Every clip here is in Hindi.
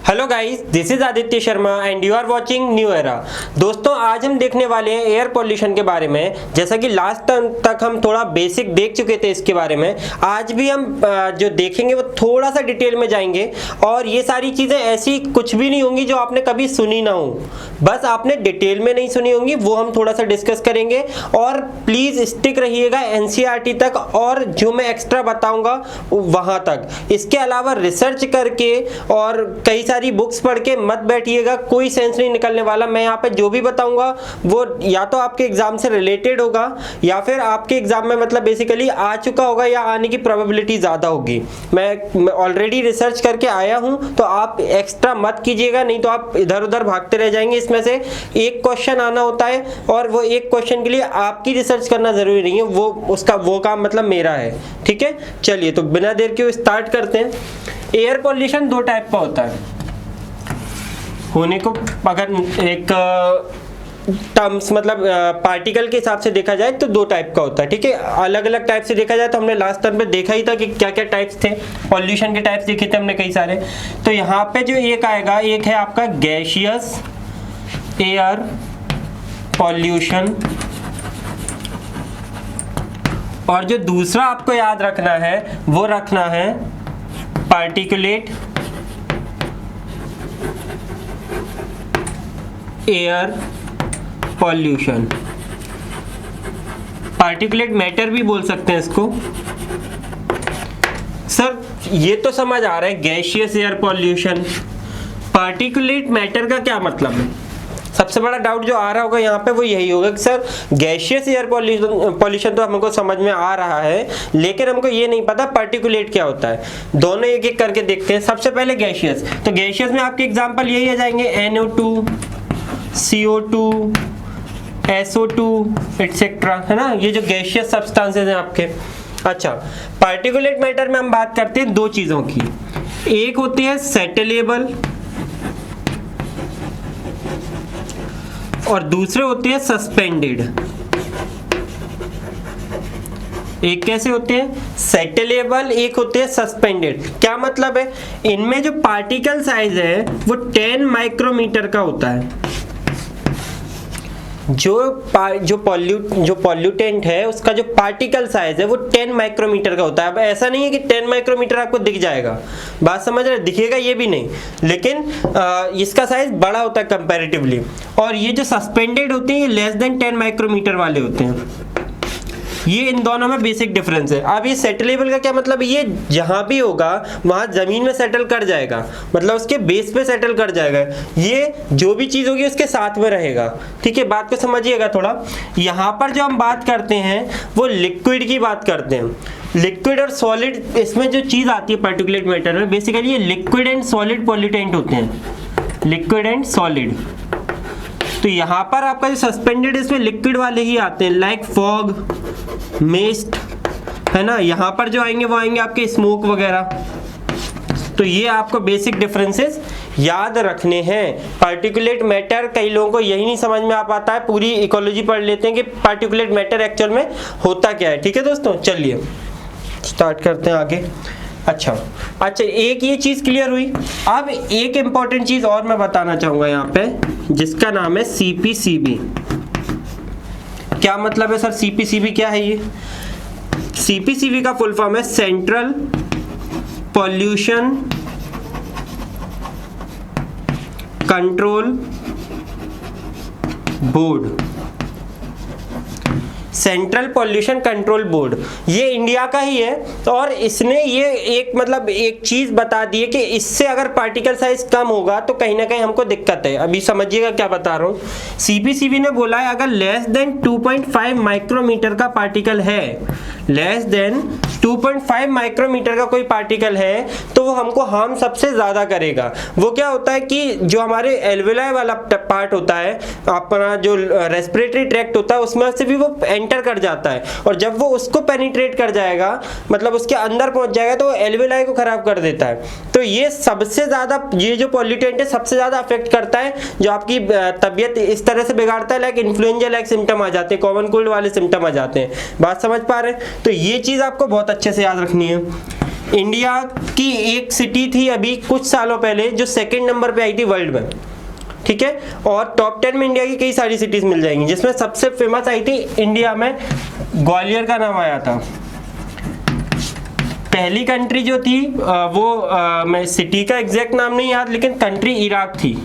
Hello guys, this is Aditya Sharma and you are watching new era. दोस्तों, आज हम देखने वाले हैं एयर पोल्यूशन के बारे में। जैसा कि लास्ट तक हम थोड़ा बेसिक देख चुके थे इसके बारे में, आज भी हम जो देखेंगे वो थोड़ा सा डिटेल में जाएंगे। और ये सारी चीज़ें ऐसी कुछ भी नहीं होंगी जो आपने कभी सुनी ना हो, बस आपने डिटेल में नहीं सुनी होंगी, वो हम थोड़ा सा डिस्कस करेंगे। और प्लीज़ स्टिक रहिएगा एनसीईआरटी तक और जो मैं एक्स्ट्रा बताऊंगा वहाँ तक। इसके अलावा रिसर्च करके और कई सारी बुक्स पढ़ के मत बैठिएगा, कोई सेंस नहीं निकलने वाला। मैं यहाँ पे जो भी बताऊंगा वो या तो आपके एग्जाम से रिलेटेड होगा या फिर आपके एग्जाम में मतलब बेसिकली आ चुका होगा या आने की प्रोबेबिलिटी ज़्यादा होगी। मैं ऑलरेडी रिसर्च करके आया हूँ, तो आप एक्स्ट्रा मत कीजिएगा, नहीं तो आप इधर उधर भागते रह जाएंगे। इसमें से एक क्वेश्चन आना होता है और वो एक क्वेश्चन के लिए आपकी रिसर्च करना ज़रूरी नहीं है, वो काम मतलब मेरा है। ठीक है, चलिए तो बिना देर के स्टार्ट करते हैं। एयर पॉल्यूशन दो टाइप का होता है होने को, अगर एक टर्म्स मतलब पार्टिकल के हिसाब से देखा जाए तो दो टाइप का होता है। ठीक है, अलग अलग टाइप से देखा जाए तो हमने लास्ट टर्म में देखा ही था कि क्या क्या टाइप्स थे, पॉल्यूशन के टाइप्स देखे थे हमने कई सारे। तो यहाँ पे जो एक आएगा, एक है आपका गैसियस एयर पॉल्यूशन, और जो दूसरा आपको याद रखना है वो रखना है particulate air pollution. Particulate matter भी बोल सकते हैं इसको। सर ये तो समझ आ रहा है, gaseous air pollution, particulate matter का क्या मतलब है? सबसे बड़ा डाउट जो आ रहा होगा यहाँ पे वो यही होगा कि सर गैसियस एयर पॉल्यूशन तो हमको समझ में आ रहा है, लेकिन हमको ये नहीं पता पार्टिकुलेट क्या होता है। दोनों एक एक करके देखते हैं। सबसे पहले गैसियस, तो गैसियस में आपके एग्जांपल यही आ जाएंगे, NO2, CO2, SO2 एटसेट्रा, है ना, ये जो गैसियस सब्सटेंसेस हैं आपके। अच्छा, पार्टिकुलेट मैटर में हम बात करते हैं दो चीज़ों की, एक होती है सेटलेबल और दूसरे होते हैं सस्पेंडेड। एक कैसे होते हैं? सेटलेबल, एक होते हैं सस्पेंडेड। क्या मतलब है? इनमें जो पार्टिकल साइज है वो 10 माइक्रोमीटर का होता है। जो पॉल्यूटेंट है उसका जो पार्टिकल साइज है वो 10 माइक्रोमीटर का होता है। अब ऐसा नहीं है कि 10 माइक्रोमीटर आपको दिख जाएगा, बात समझ रहे, दिखेगा ये भी नहीं, लेकिन इसका साइज बड़ा होता है कंपैरेटिवली। और ये जो सस्पेंडेड होते हैं ये लेस देन 10 माइक्रोमीटर वाले होते हैं। ये इन दोनों में बेसिक डिफरेंस है। अब ये सेटलेबल का क्या मतलब है? ये जहां भी होगा वहां जमीन में सेटल कर जाएगा, मतलब उसके बेस पे सेटल कर जाएगा। ये जो भी चीज होगी उसके साथ में रहेगा। ठीक है, बात को समझिएगा थोड़ा। यहाँ पर जो हम बात करते हैं वो लिक्विड की बात करते हैं। लिक्विड और सॉलिड, इसमें जो चीज आती है पार्टिकुलेट मैटर में, बेसिकली ये लिक्विड एंड सॉलिड पॉल्यूटेंट होते हैं, लिक्विड एंड सॉलिड। तो यहाँ पर आपका जो सस्पेंडेड इसमें लिक्विड वाले ही आते हैं, लाइक फॉग, मिस्ट, है ना। यहाँ पर जो आएंगे वो आएंगे आपके स्मोक वगैरह। तो ये आपको बेसिक डिफरेंसेस याद रखने हैं। पार्टिकुलेट मैटर, कई लोगों को यही नहीं समझ में आ पाता है, पूरी इकोलॉजी पढ़ लेते हैं कि पार्टिकुलेट मैटर एक्चुअल में होता क्या है। ठीक है दोस्तों, चलिए स्टार्ट करते हैं आगे। अच्छा, एक ये चीज क्लियर हुई। अब एक इंपॉर्टेंट चीज और मैं बताना चाहूंगा यहाँ पे, जिसका नाम है CPCB। क्या मतलब है सर CPCB क्या है? ये CPCB का फुल फॉर्म है central pollution control board. Central pollution control board ये इंडिया का ही है, और इसने ये एक चीज बता दी है कि इससे अगर पार्टिकल साइज कम होगा तो कहीं ना कहीं हमको दिक्कत है। अभी समझिएगा क्या बता रहा हूँ। CPCB ने बोला है अगर लेस देन 2.5 माइक्रोमीटर का पार्टिकल है, लेस देन 2.5 माइक्रोमीटर का कोई पार्टिकल है तो वो हमको हार्म सबसे ज्यादा करेगा। वो क्या होता है कि जो हमारे एल्वेलाई वाला पार्ट होता है, अपना जो रेस्पिरेटरी ट्रैक्ट होता है, उसमें से भी वो एंटर कर जाता है, और जब वो उसको पेनिट्रेट कर जाएगा, मतलब उसके अंदर पहुंच जाएगा, तो एल्वेलाई को खराब कर देता है। तो ये सबसे ज्यादा, ये जो पॉल्यूटेंट है सबसे ज्यादा अफेक्ट करता है, जो आपकी तबियत इस तरह से बिगाड़ता है, लाइक इन्फ्लुएंजा लाइक सिम्टम आ जाते हैं, कॉमन कोल्ड वाले सिम्टम आ जाते हैं। बात समझ पा रहे हैं? तो ये चीज आपको बहुत अच्छे से याद रखनी है। इंडिया की एक सिटी थी अभी कुछ सालों पहले जो सेकंड नंबर पे आई थी वर्ल्ड में, ठीक है, और टॉप 10 में इंडिया की कई सारी सिटीज मिल जाएंगी, जिसमें सबसे फेमस आई थी इंडिया में ग्वालियर का नाम आया था। पहली कंट्री जो थी मैं सिटी का एग्जैक्ट नाम नहीं याद, लेकिन कंट्री इराक थी।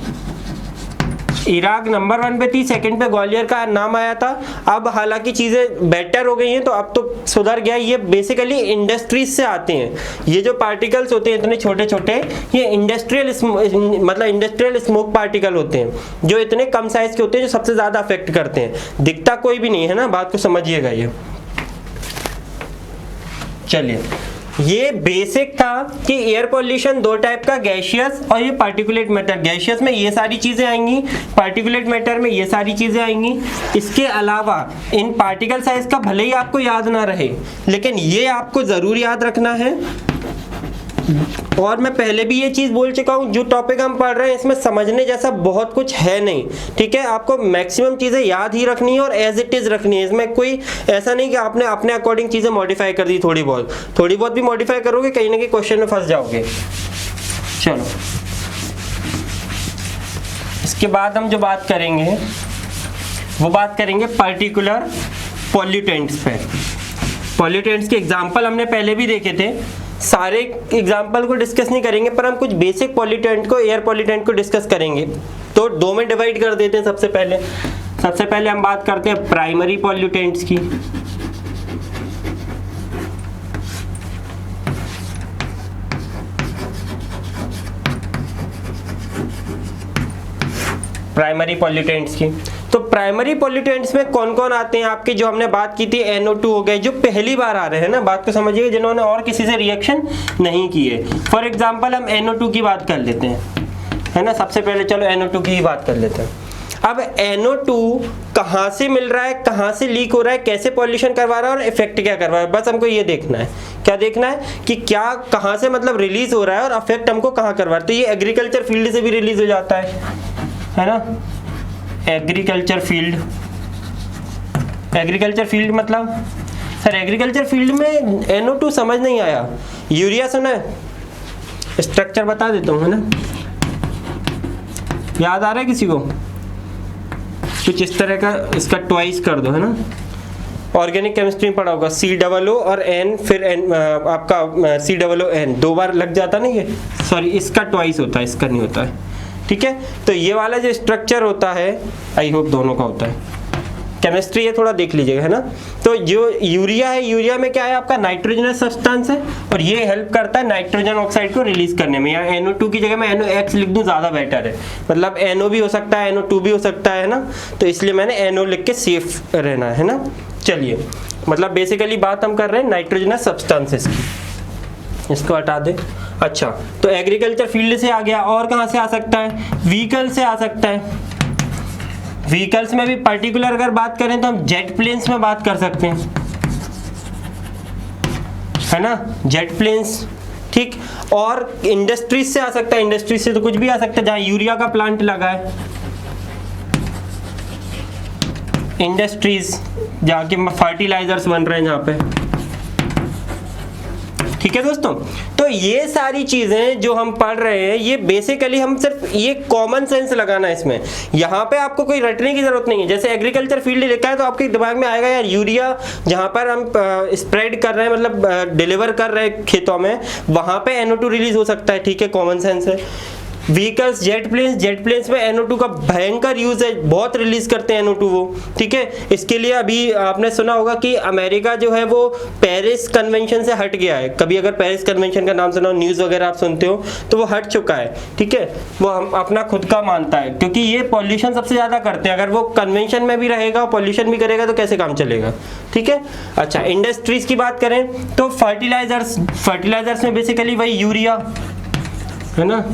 इराक नंबर 1 पे थी, सेकंड पे ग्वालियर का नाम आया था। अब हालांकि चीज़ें बेटर हो गई हैं, तो अब तो सुधर गया। ये बेसिकली इंडस्ट्रीज से आते हैं, ये जो पार्टिकल्स होते हैं इतने छोटे छोटे, ये इंडस्ट्रियल स्मोक पार्टिकल होते हैं, जो इतने कम साइज के होते हैं, जो सबसे ज़्यादा अफेक्ट करते हैं। दिखता कोई भी नहीं है ना, बात को समझिएगा। ये चलिए, ये बेसिक था कि एयर पॉल्यूशन दो टाइप का, गैशियस और ये पार्टिकुलेट मैटर। गैशियस में ये सारी चीज़ें आएंगी, पार्टिकुलेट मैटर में ये सारी चीज़ें आएंगी। इसके अलावा इन पार्टिकल साइज का भले ही आपको याद ना रहे, लेकिन ये आपको ज़रूर याद रखना है। और मैं पहले भी ये चीज़ बोल चुका हूँ, जो टॉपिक हम पढ़ रहे हैं इसमें समझने जैसा बहुत कुछ है नहीं, ठीक है। आपको मैक्सिमम चीज़ें याद ही रखनी है और एज इट इज़ रखनी है। इसमें कोई ऐसा नहीं कि आपने अपने अकॉर्डिंग चीज़ें मॉडिफाई कर दी, थोड़ी बहुत भी मॉडिफाई करोगे, कहीं ना कहीं क्वेश्चन में फंस जाओगे। चलो, इसके बाद हम जो बात करेंगे वो बात करेंगे पर्टिकुलर पॉल्यूटेंट्स पे। पॉल्यूटेंट्स के एग्जाम्पल हमने पहले भी देखे थे, सारे एग्जाम्पल को डिस्कस नहीं करेंगे, पर हम कुछ बेसिक पॉल्यूटेंट को, एयर पॉल्यूटेंट को डिस्कस करेंगे। तो दो में डिवाइड कर देते हैं। सबसे पहले हम बात करते हैं प्राइमरी पॉल्यूटेंट्स की। प्राइमरी पॉल्यूटेंट्स की। तो प्राइमरी पॉल्यूटेंट्स में कौन कौन आते हैं आपके, जो हमने बात की थी NO2 हो गए, जो पहली बार आ रहे हैं ना, बात को समझिए, जिन्होंने और किसी से रिएक्शन नहीं किए। फॉर एग्जांपल हम NO2 की बात कर लेते हैं, है ना। सबसे पहले चलो NO2 की ही बात कर लेते हैं। अब NO2 कहाँ से मिल रहा है, कहाँ से लीक हो रहा है, कैसे पॉल्यूशन करवा रहा है और इफेक्ट क्या करवा रहा है, बस हमको ये देखना है। क्या देखना है कि क्या कहाँ से मतलब रिलीज हो रहा है और अफेक्ट हमको कहाँ करवा रहा है। तो ये एग्रीकल्चर फील्ड से भी रिलीज हो जाता है ना। एग्रीकल्चर फील्ड मतलब सर एग्रीकल्चर फील्ड में NO2 समझ नहीं आया। यूरिया सुना है, स्ट्रक्चर बता देता हूँ, है ना। याद आ रहा है किसी को? कुछ इस तरह का, इसका ट्वाइस कर दो, है ना। ऑर्गेनिक केमिस्ट्री में पढ़ा होगा, COO और N, फिर N, आपका COON 2 बार लग जाता ना ये, सॉरी इसका ट्वाइस होता है, इसका नहीं होता है, ठीक है। तो ये वाला जो स्ट्रक्चर होता है, आई होप दोनों का होता है, केमिस्ट्री है थोड़ा देख लीजिएगा, है ना। तो जो यूरिया है, यूरिया में क्या है आपका नाइट्रोजनस सब्सटेंस है, और ये हेल्प करता है नाइट्रोजन ऑक्साइड को रिलीज करने में। यहाँ NO2 की जगह मैं NOx लिख दूँ, ज़्यादा बेटर है, मतलब NO भी हो सकता है, NO2 भी हो सकता है ना। तो इसलिए मैंने NO लिख के सेफ रहना है ना। चलिए, मतलब बेसिकली बात हम कर रहे हैं नाइट्रोजनस सब्सटेंसेस की, इसको हटा दे। अच्छा, तो एग्रीकल्चर फील्ड से आ गया, और कहाँ से आ सकता है? व्हीकल से आ सकता है। व्हीकल्स में भी पर्टिकुलर अगर बात करें तो हम जेट प्लेन्स में बात कर सकते हैं, है ना, जेट प्लेन्स, ठीक। और इंडस्ट्रीज से आ सकता है, इंडस्ट्रीज से तो कुछ भी आ सकता है, जहाँ यूरिया का प्लांट लगा है, इंडस्ट्रीज जहाँ के फर्टिलाइजर्स बन रहे हैं जहाँ पे, ठीक है दोस्तों। तो ये सारी चीजें जो हम पढ़ रहे हैं, ये बेसिकली हम सिर्फ ये कॉमन सेंस लगाना है इसमें। यहाँ पे आपको कोई रटने की जरूरत नहीं है। जैसे एग्रीकल्चर फील्ड लिखा है तो आपके दिमाग में आएगा यार यूरिया जहाँ पर हम स्प्रेड कर रहे हैं, मतलब डिलीवर कर रहे हैं खेतों में, वहाँ पे NO2 रिलीज हो सकता है, ठीक है, कॉमन सेंस है। व्हीकल्स, जेट प्लेन्स में NO2 का भयंकर यूज है, बहुत रिलीज करते हैं NO2 वो, ठीक है। इसके लिए अभी आपने सुना होगा कि अमेरिका जो है वो पेरिस कन्वेंशन से हट गया है। कभी अगर पेरिस कन्वेंशन का नाम सुना हो, न्यूज़ वगैरह आप सुनते हो, तो वो हट चुका है, ठीक है। वो हम अपना खुद का मानता है, क्योंकि ये पॉल्यूशन सबसे ज़्यादा करते हैं। अगर वो कन्वेंशन में भी रहेगा, पॉल्यूशन भी करेगा, तो कैसे काम चलेगा, ठीक है। अच्छा, इंडस्ट्रीज की बात करें तो फर्टिलाइजर्स में बेसिकली वही यूरिया, है ना।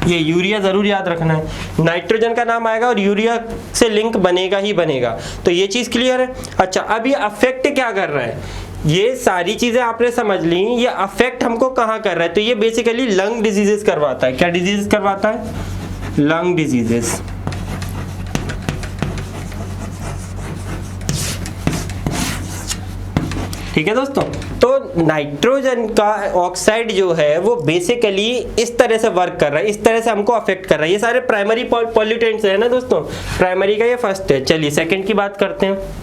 ये यूरिया जरूर याद रखना है, नाइट्रोजन का नाम आएगा और यूरिया से लिंक बनेगा ही बनेगा। तो ये चीज़ क्लियर है। अच्छा, अब ये अफेक्ट क्या कर रहा है, ये सारी चीज़ें आपने समझ ली, ये अफेक्ट हमको कहाँ कर रहा है। तो ये बेसिकली लंग डिजीजेस करवाता है। क्या डिजीज करवाता है? Lung diseases. ठीक है दोस्तों। तो नाइट्रोजन का ऑक्साइड जो है वो बेसिकली इस तरह से वर्क कर रहा है, इस तरह से हमको अफेक्ट कर रहा है। ये सारे प्राइमरी पॉल्यूटेंट्स है ना दोस्तों, प्राइमरी का ये फर्स्ट है। चलिए सेकंड की बात करते हैं।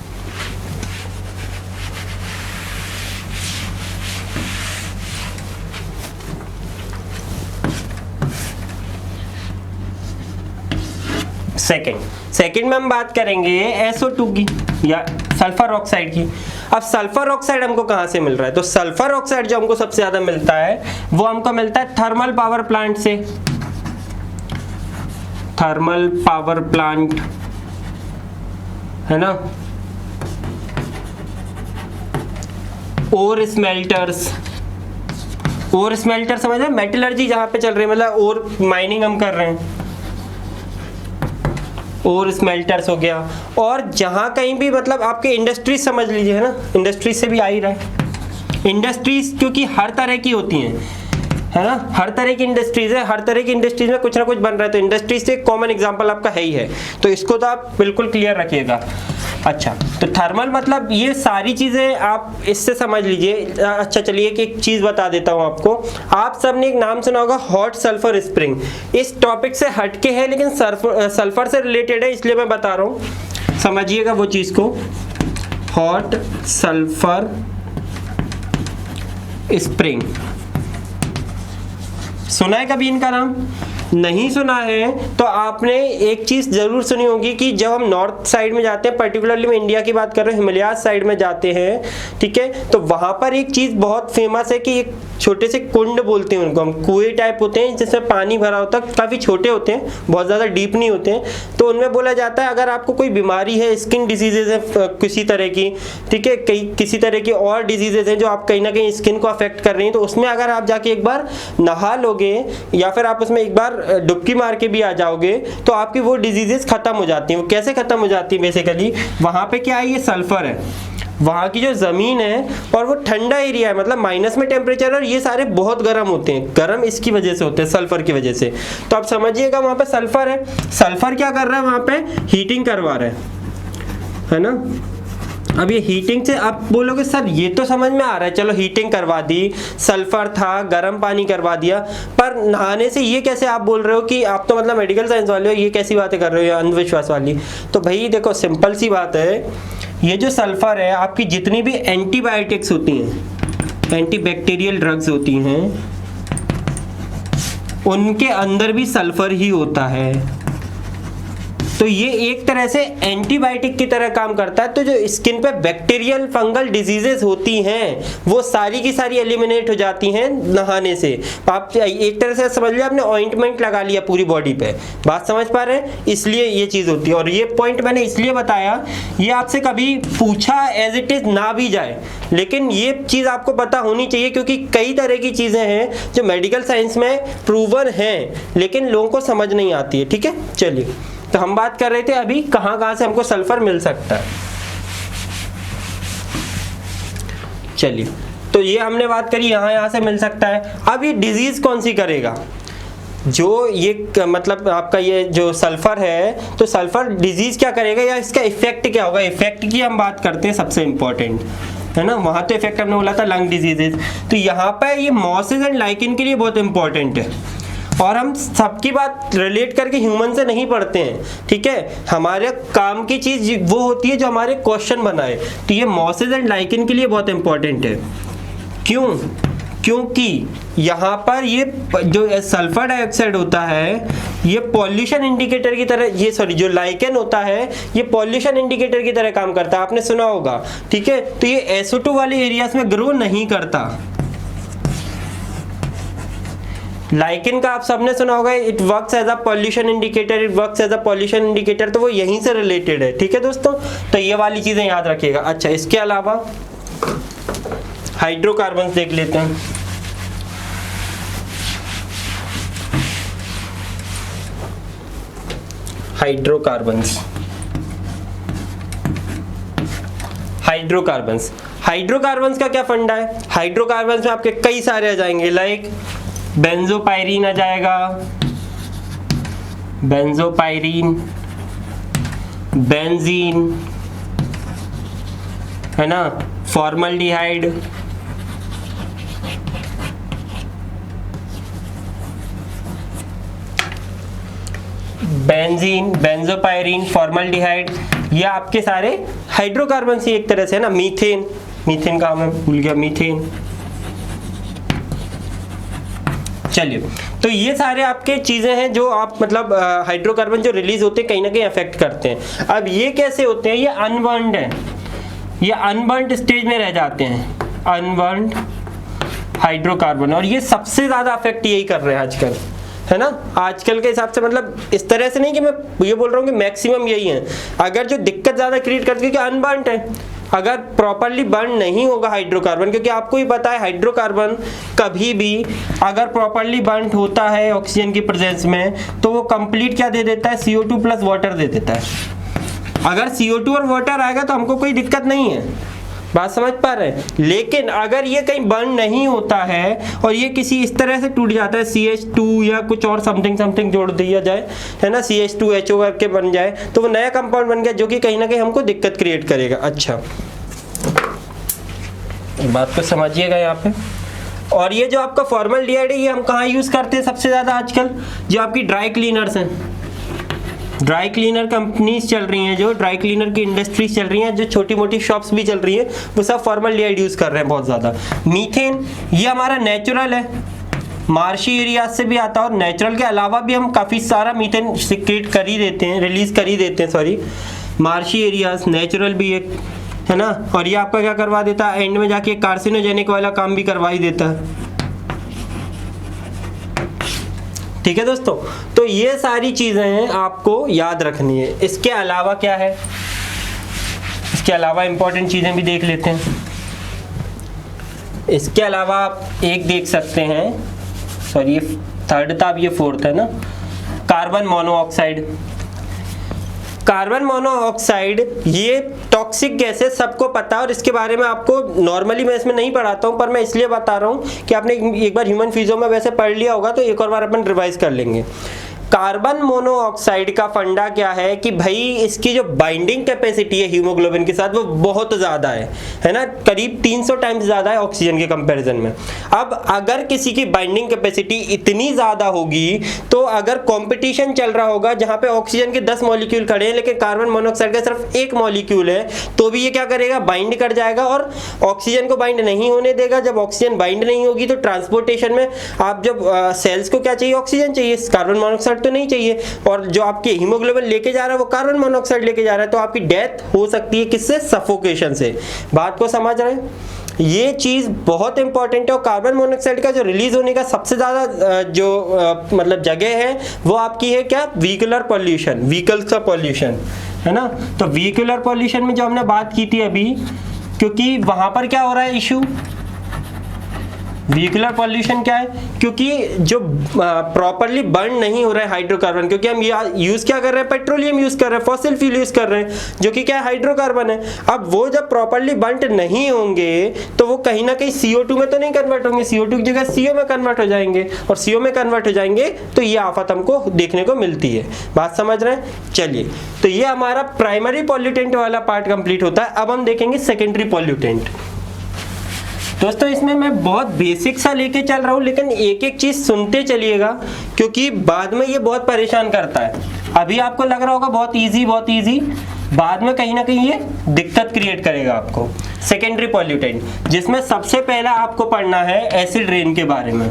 सेकंड में हम बात करेंगे SO2 की या सल्फर ऑक्साइड की। अब सल्फर ऑक्साइड हमको कहां से मिल रहा है? तो सल्फर ऑक्साइड जो हमको सबसे ज्यादा मिलता है वो हमको मिलता है थर्मल पावर प्लांट से। थर्मल पावर प्लांट है ना, ओर स्मेल्टर्स। ओर स्मेल्टर समझ रहे, मेटलर्जी जहां पे चल रही है, मतलब ओर माइनिंग हम कर रहे हैं, और स्मेल्टर्स हो गया। और जहां कहीं भी मतलब आपके इंडस्ट्रीज समझ लीजिए, है ना, इंडस्ट्रीज से भी आ ही रहा है। इंडस्ट्रीज क्योंकि हर तरह की होती हैं, है ना, हर तरह की इंडस्ट्रीज है, हर तरह की इंडस्ट्रीज में कुछ ना कुछ बन रहा है। तो इंडस्ट्रीज से एक कॉमन एग्जांपल आपका है ही है, तो इसको तो आप बिल्कुल क्लियर रखिएगा। अच्छा, तो थर्मल मतलब ये सारी चीजें आप इससे समझ लीजिए। अच्छा चलिए एक चीज बता देता हूं आपको। आप सबने एक नाम सुना होगा हॉट सल्फर स्प्रिंग। इस टॉपिक से हटके है लेकिन सल्फर से रिलेटेड है, इसलिए मैं बता रहा हूं, समझिएगा वो चीज को। हॉट सल्फर स्प्रिंग सुना है कभी इनका नाम? नहीं सुना है तो आपने एक चीज जरूर सुनी होगी कि जब हम नॉर्थ साइड में जाते हैं, पर्टिकुलरली मैं इंडिया की बात कर रहा हूँ, हिमालयाज साइड में जाते हैं, ठीक है, तो वहां पर एक चीज बहुत फेमस है कि एक छोटे से कुंड बोलते हैं उनको हम, कुएं टाइप होते हैं जिसमें पानी भरा होता है, काफी छोटे होते हैं, बहुत ज्यादा डीप नहीं होते हैं। तो उनमें बोला जाता है अगर आपको कोई बीमारी है, स्किन डिजीजेज है किसी तरह की, ठीक है, किसी तरह की और डिजीजेज है जो आप कहीं ना कहीं स्किन को अफेक्ट कर रही हैं, तो उसमें अगर आप जाके एक बार नहा लोगे या फिर आप उसमें एक बार डुबकी मार के भी आ जाओगे तो आपकी वो डिजीजेस खत्म हो जाती हैं। वो कैसे खत्म हो जाती है? बेसिकली वहां पे क्या है, ये सल्फर है, वहां की जो जमीन है और वो ठंडा एरिया है, मतलब माइनस में टेम्परेचर, और ये सारे बहुत गर्म होते हैं। गर्म इसकी वजह से होते हैं, सल्फर की वजह से। तो आप समझिएगा वहां पे सल्फर है, सल्फर क्या कर रहा है वहां पे? हीटिंग करवा रहा है ना। अब ये हीटिंग से आप बोलोगे सर ये तो समझ में आ रहा है, चलो हीटिंग करवा दी, सल्फर था, गर्म पानी करवा दिया, पर नहाने से ये कैसे आप बोल रहे हो कि आप तो मतलब मेडिकल साइंस वाले हो, ये कैसी बातें कर रहे हो, अंधविश्वास वाली? तो भाई देखो सिंपल सी बात है, ये जो सल्फर है आपकी जितनी भी एंटीबायोटिक्स होती हैं, एंटीबैक्टीरियल ड्रग्स होती हैं, उनके अंदर भी सल्फर ही होता है। तो ये एक तरह से एंटीबायोटिक की तरह काम करता है। तो जो स्किन पे बैक्टीरियल फंगल डिजीजेस होती हैं वो सारी की सारी एलिमिनेट हो जाती हैं नहाने से। आप एक तरह से समझ लिया आपने ऑइंटमेंट लगा लिया पूरी बॉडी पे, बात समझ पा रहे हैं? इसलिए ये चीज होती है। और ये पॉइंट मैंने इसलिए बताया, ये आपसे कभी पूछा एज इट इज ना भी जाए, लेकिन ये चीज आपको पता होनी चाहिए क्योंकि कई तरह की चीजें हैं जो मेडिकल साइंस में प्रूवन हैं लेकिन लोगों को समझ नहीं आती है। ठीक है, चलिए तो हम बात कर रहे थे अभी कहां से हमको सल्फर मिल सकता है। चलिए तो ये हमने बात करी यहां से मिल सकता है। अब ये डिजीज कौन सी करेगा? जो ये मतलब आपका ये जो सल्फर है, तो सल्फर डिजीज क्या करेगा या इसका इफेक्ट क्या होगा? इफेक्ट की हम बात करते हैं, सबसे इंपॉर्टेंट है ना, वहां तो इफेक्ट हमने बोला था लंग डिजीजेस, तो यहाँ पे ये मॉसेस एंड लाइकेन के लिए बहुत इंपॉर्टेंट है। और हम सबकी बात रिलेट करके ह्यूमन से नहीं पढ़ते हैं, ठीक है, हमारे काम की चीज वो होती है जो हमारे क्वेश्चन बनाए। तो ये मॉसेस एंड लाइकेन के लिए बहुत इंपॉर्टेंट है। क्यों? क्योंकि यहाँ पर ये जो सल्फर डाइऑक्साइड होता है ये पॉल्यूशन इंडिकेटर की तरह, ये सॉरी जो लाइकेन होता है ये पॉल्यूशन इंडिकेटर की तरह काम करता है, आपने सुना होगा, ठीक है। तो ये SO2 वाले एरियाज में ग्रो नहीं करता। लाइकेन का आप सबने सुना होगा, it works as a pollution indicator, it works as a pollution indicator, तो वो यहीं से रिलेटेड है। ठीक है दोस्तों, तो ये वाली चीजें याद रखिएगा। अच्छा, इसके अलावा हाइड्रोकार्बन्स देख लेते हैं। हाइड्रोकार्बन्स हाइड्रोकार्बन्स का क्या फंडा है? हाइड्रोकार्बन्स में आपके कई सारे आ जाएंगे, लाइक बेंजोपायरीन आ जाएगा, बेंजोपायरीन, बेंजीन, है ना, फॉर्मल्डिहाइड, बेंजीन, बेंजोपायरीन, फॉर्मल्डिहाइड, ये आपके सारे हाइड्रोकार्बन ही एक तरह से है ना। मीथेन, मीथेन का मैं भूल गया, मीथेन। चलिए, तो ये सारे आपके चीज़ें हैं जो आप मतलब हाइड्रोकार्बन जो रिलीज होते हैं कहीं ना कहीं अफेक्ट करते हैं। अब ये कैसे होते हैं, ये अनबर्न्ड है, ये अनबर्न्ड स्टेज में रह जाते हैं, अनबर्न्ड हाइड्रोकार्बन, और ये सबसे ज़्यादा अफेक्ट यही कर रहे हैं आजकल, है ना। आजकल के हिसाब से मतलब इस तरह से नहीं कि मैं ये बोल रहा हूँ कि मैक्सिमम यही है। अगर जो दिक्कत ज़्यादा क्रिएट करती है कि अनबर्न्ड है, अगर प्रॉपरली बर्न नहीं होगा हाइड्रोकार्बन, क्योंकि आपको ही पता है हाइड्रोकार्बन कभी भी अगर प्रॉपरली बर्न होता है ऑक्सीजन की प्रेजेंस में तो वो कंप्लीट क्या दे देता है, CO2 प्लस वाटर दे देता है। अगर CO2 और वाटर आएगा तो हमको कोई दिक्कत नहीं है, बात समझ पा रहे हैं। लेकिन अगर ये कहीं बर्न नहीं होता है और ये किसी इस तरह से टूट जाता है, CH2 या कुछ और समथिंग जोड़ दिया जाए, है ना, CH2HO करके बन जाए, तो वो नया कंपाउंड बन गया जो कि कहीं ना कहीं हमको दिक्कत क्रिएट करेगा। अच्छा, बात को समझिएगा यहाँ पे। और ये जो आपका फॉर्मल्डिहाइड है ये हम कहाँ यूज़ करते हैं सबसे ज़्यादा आजकल, जो आपकी ड्राई क्लीनर्स हैं, ड्राई क्लीनर कंपनीज चल रही हैं, जो ड्राई क्लीनर की इंडस्ट्रीज चल रही हैं, जो छोटी मोटी शॉप्स भी चल रही हैं, वो सब फॉर्मल्डिहाइड यूज़ कर रहे हैं बहुत ज़्यादा। मीथेन ये हमारा नेचुरल है, मार्शी एरियाज से भी आता है, और नेचुरल के अलावा भी हम काफ़ी सारा मीथेन सिक्रेट कर ही देते हैं, रिलीज कर ही देते हैं, सॉरी, मार्शी एरियाज नेचुरल भी एक है ना। और ये आपका क्या करवा देता है, एंड में जाके कार्सिनोजेनिक वाला काम भी करवा ही देता है। ठीक है दोस्तों, तो ये सारी चीजें आपको याद रखनी है। इसके अलावा क्या है, इसके अलावा इंपॉर्टेंट चीजें भी देख लेते हैं। इसके अलावा आप एक देख सकते हैं, सॉरी ये थर्ड था, अब ये फोर्थ है ना, कार्बन मोनोऑक्साइड। कार्बन मोनोऑक्साइड ये टॉक्सिक गैस है, सबको पता है, और इसके बारे में आपको नॉर्मली मैं इसमें नहीं पढ़ाता हूँ, पर मैं इसलिए बता रहा हूँ कि आपने एक बार ह्यूमन फिजियो में वैसे पढ़ लिया होगा, तो एक और बार अपन रिवाइज कर लेंगे। कार्बन मोनोऑक्साइड का फंडा क्या है कि भाई इसकी जो बाइंडिंग कैपेसिटी है हीमोग्लोबिन के साथ वो बहुत ज़्यादा है ना, करीब 300 टाइम्स ज़्यादा है ऑक्सीजन के कंपैरिजन में। अब अगर किसी की बाइंडिंग कैपेसिटी इतनी ज़्यादा होगी तो अगर कंपटीशन चल रहा होगा जहाँ पे ऑक्सीजन के 10 मॉलिक्यूल खड़े हैं लेकिन कार्बन मोनोऑक्साइड का सिर्फ 1 मॉलिक्यूल है, तो भी ये क्या करेगा, बाइंड कर जाएगा और ऑक्सीजन को बाइंड नहीं होने देगा। जब ऑक्सीजन बाइंड नहीं होगी तो ट्रांसपोर्टेशन में आप जब सेल्स को क्या चाहिए, ऑक्सीजन चाहिए, कार्बन मोनोऑक्साइड तो नहीं चाहिए, और जो आपके हीमोग्लोबिन लेके जा रहा है वो कार्बन मोनोऑक्साइड लेके जा रहा है, तो आपकी डेथ हो सकती है किससे, सफोकेशन से। बात को समझ रहे हैं, ये चीज बहुत इंपॉर्टेंट है। और कार्बन मोनोऑक्साइड का जो रिलीज होने का सबसे ज्यादा जो मतलब जगह है वो आपकी है क्या, व्हीकुलर पॉल्यूशन, व्हीकल्स का पॉल्यूशन, है ना। तो व्हीकुलर पॉल्यूशन में जो हमने बात की थी अभी, क्योंकि वहां पर क्या हो रहा है इशू, व्हीकुलर पॉल्यूशन क्या है, क्योंकि जो प्रॉपरली बर्न नहीं हो रहा है हाइड्रोकार्बन, क्योंकि हम यूज क्या कर रहे हैं, पेट्रोलियम यूज कर रहे हैं, फॉसिल फ्यूल यूज कर रहे हैं, जो कि क्या है, हाइड्रोकार्बन है। अब वो जब प्रॉपरली बर्न नहीं होंगे तो वो कहीं ना कहीं CO2 में तो नहीं कन्वर्ट होंगे, CO2 की जगह CO में कन्वर्ट हो जाएंगे, और CO में कन्वर्ट हो जाएंगे तो ये आफत हमको देखने को मिलती है। बात समझ रहे हैं। चलिए, तो ये हमारा प्राइमरी पॉल्यूटेंट वाला पार्ट कंप्लीट होता है। अब हम देखेंगे सेकेंडरी पॉल्यूटेंट। दोस्तों इसमें मैं बहुत बेसिक सा लेके चल रहा हूँ, लेकिन एक एक चीज सुनते चलिएगा क्योंकि बाद में ये बहुत परेशान करता है। अभी आपको लग रहा होगा बहुत इजी, बाद में कहीं ना कहीं ये दिक्कत क्रिएट करेगा आपको। सेकेंडरी पॉल्यूटेंट, जिसमें सबसे पहला आपको पढ़ना है एसिड रेन के बारे में।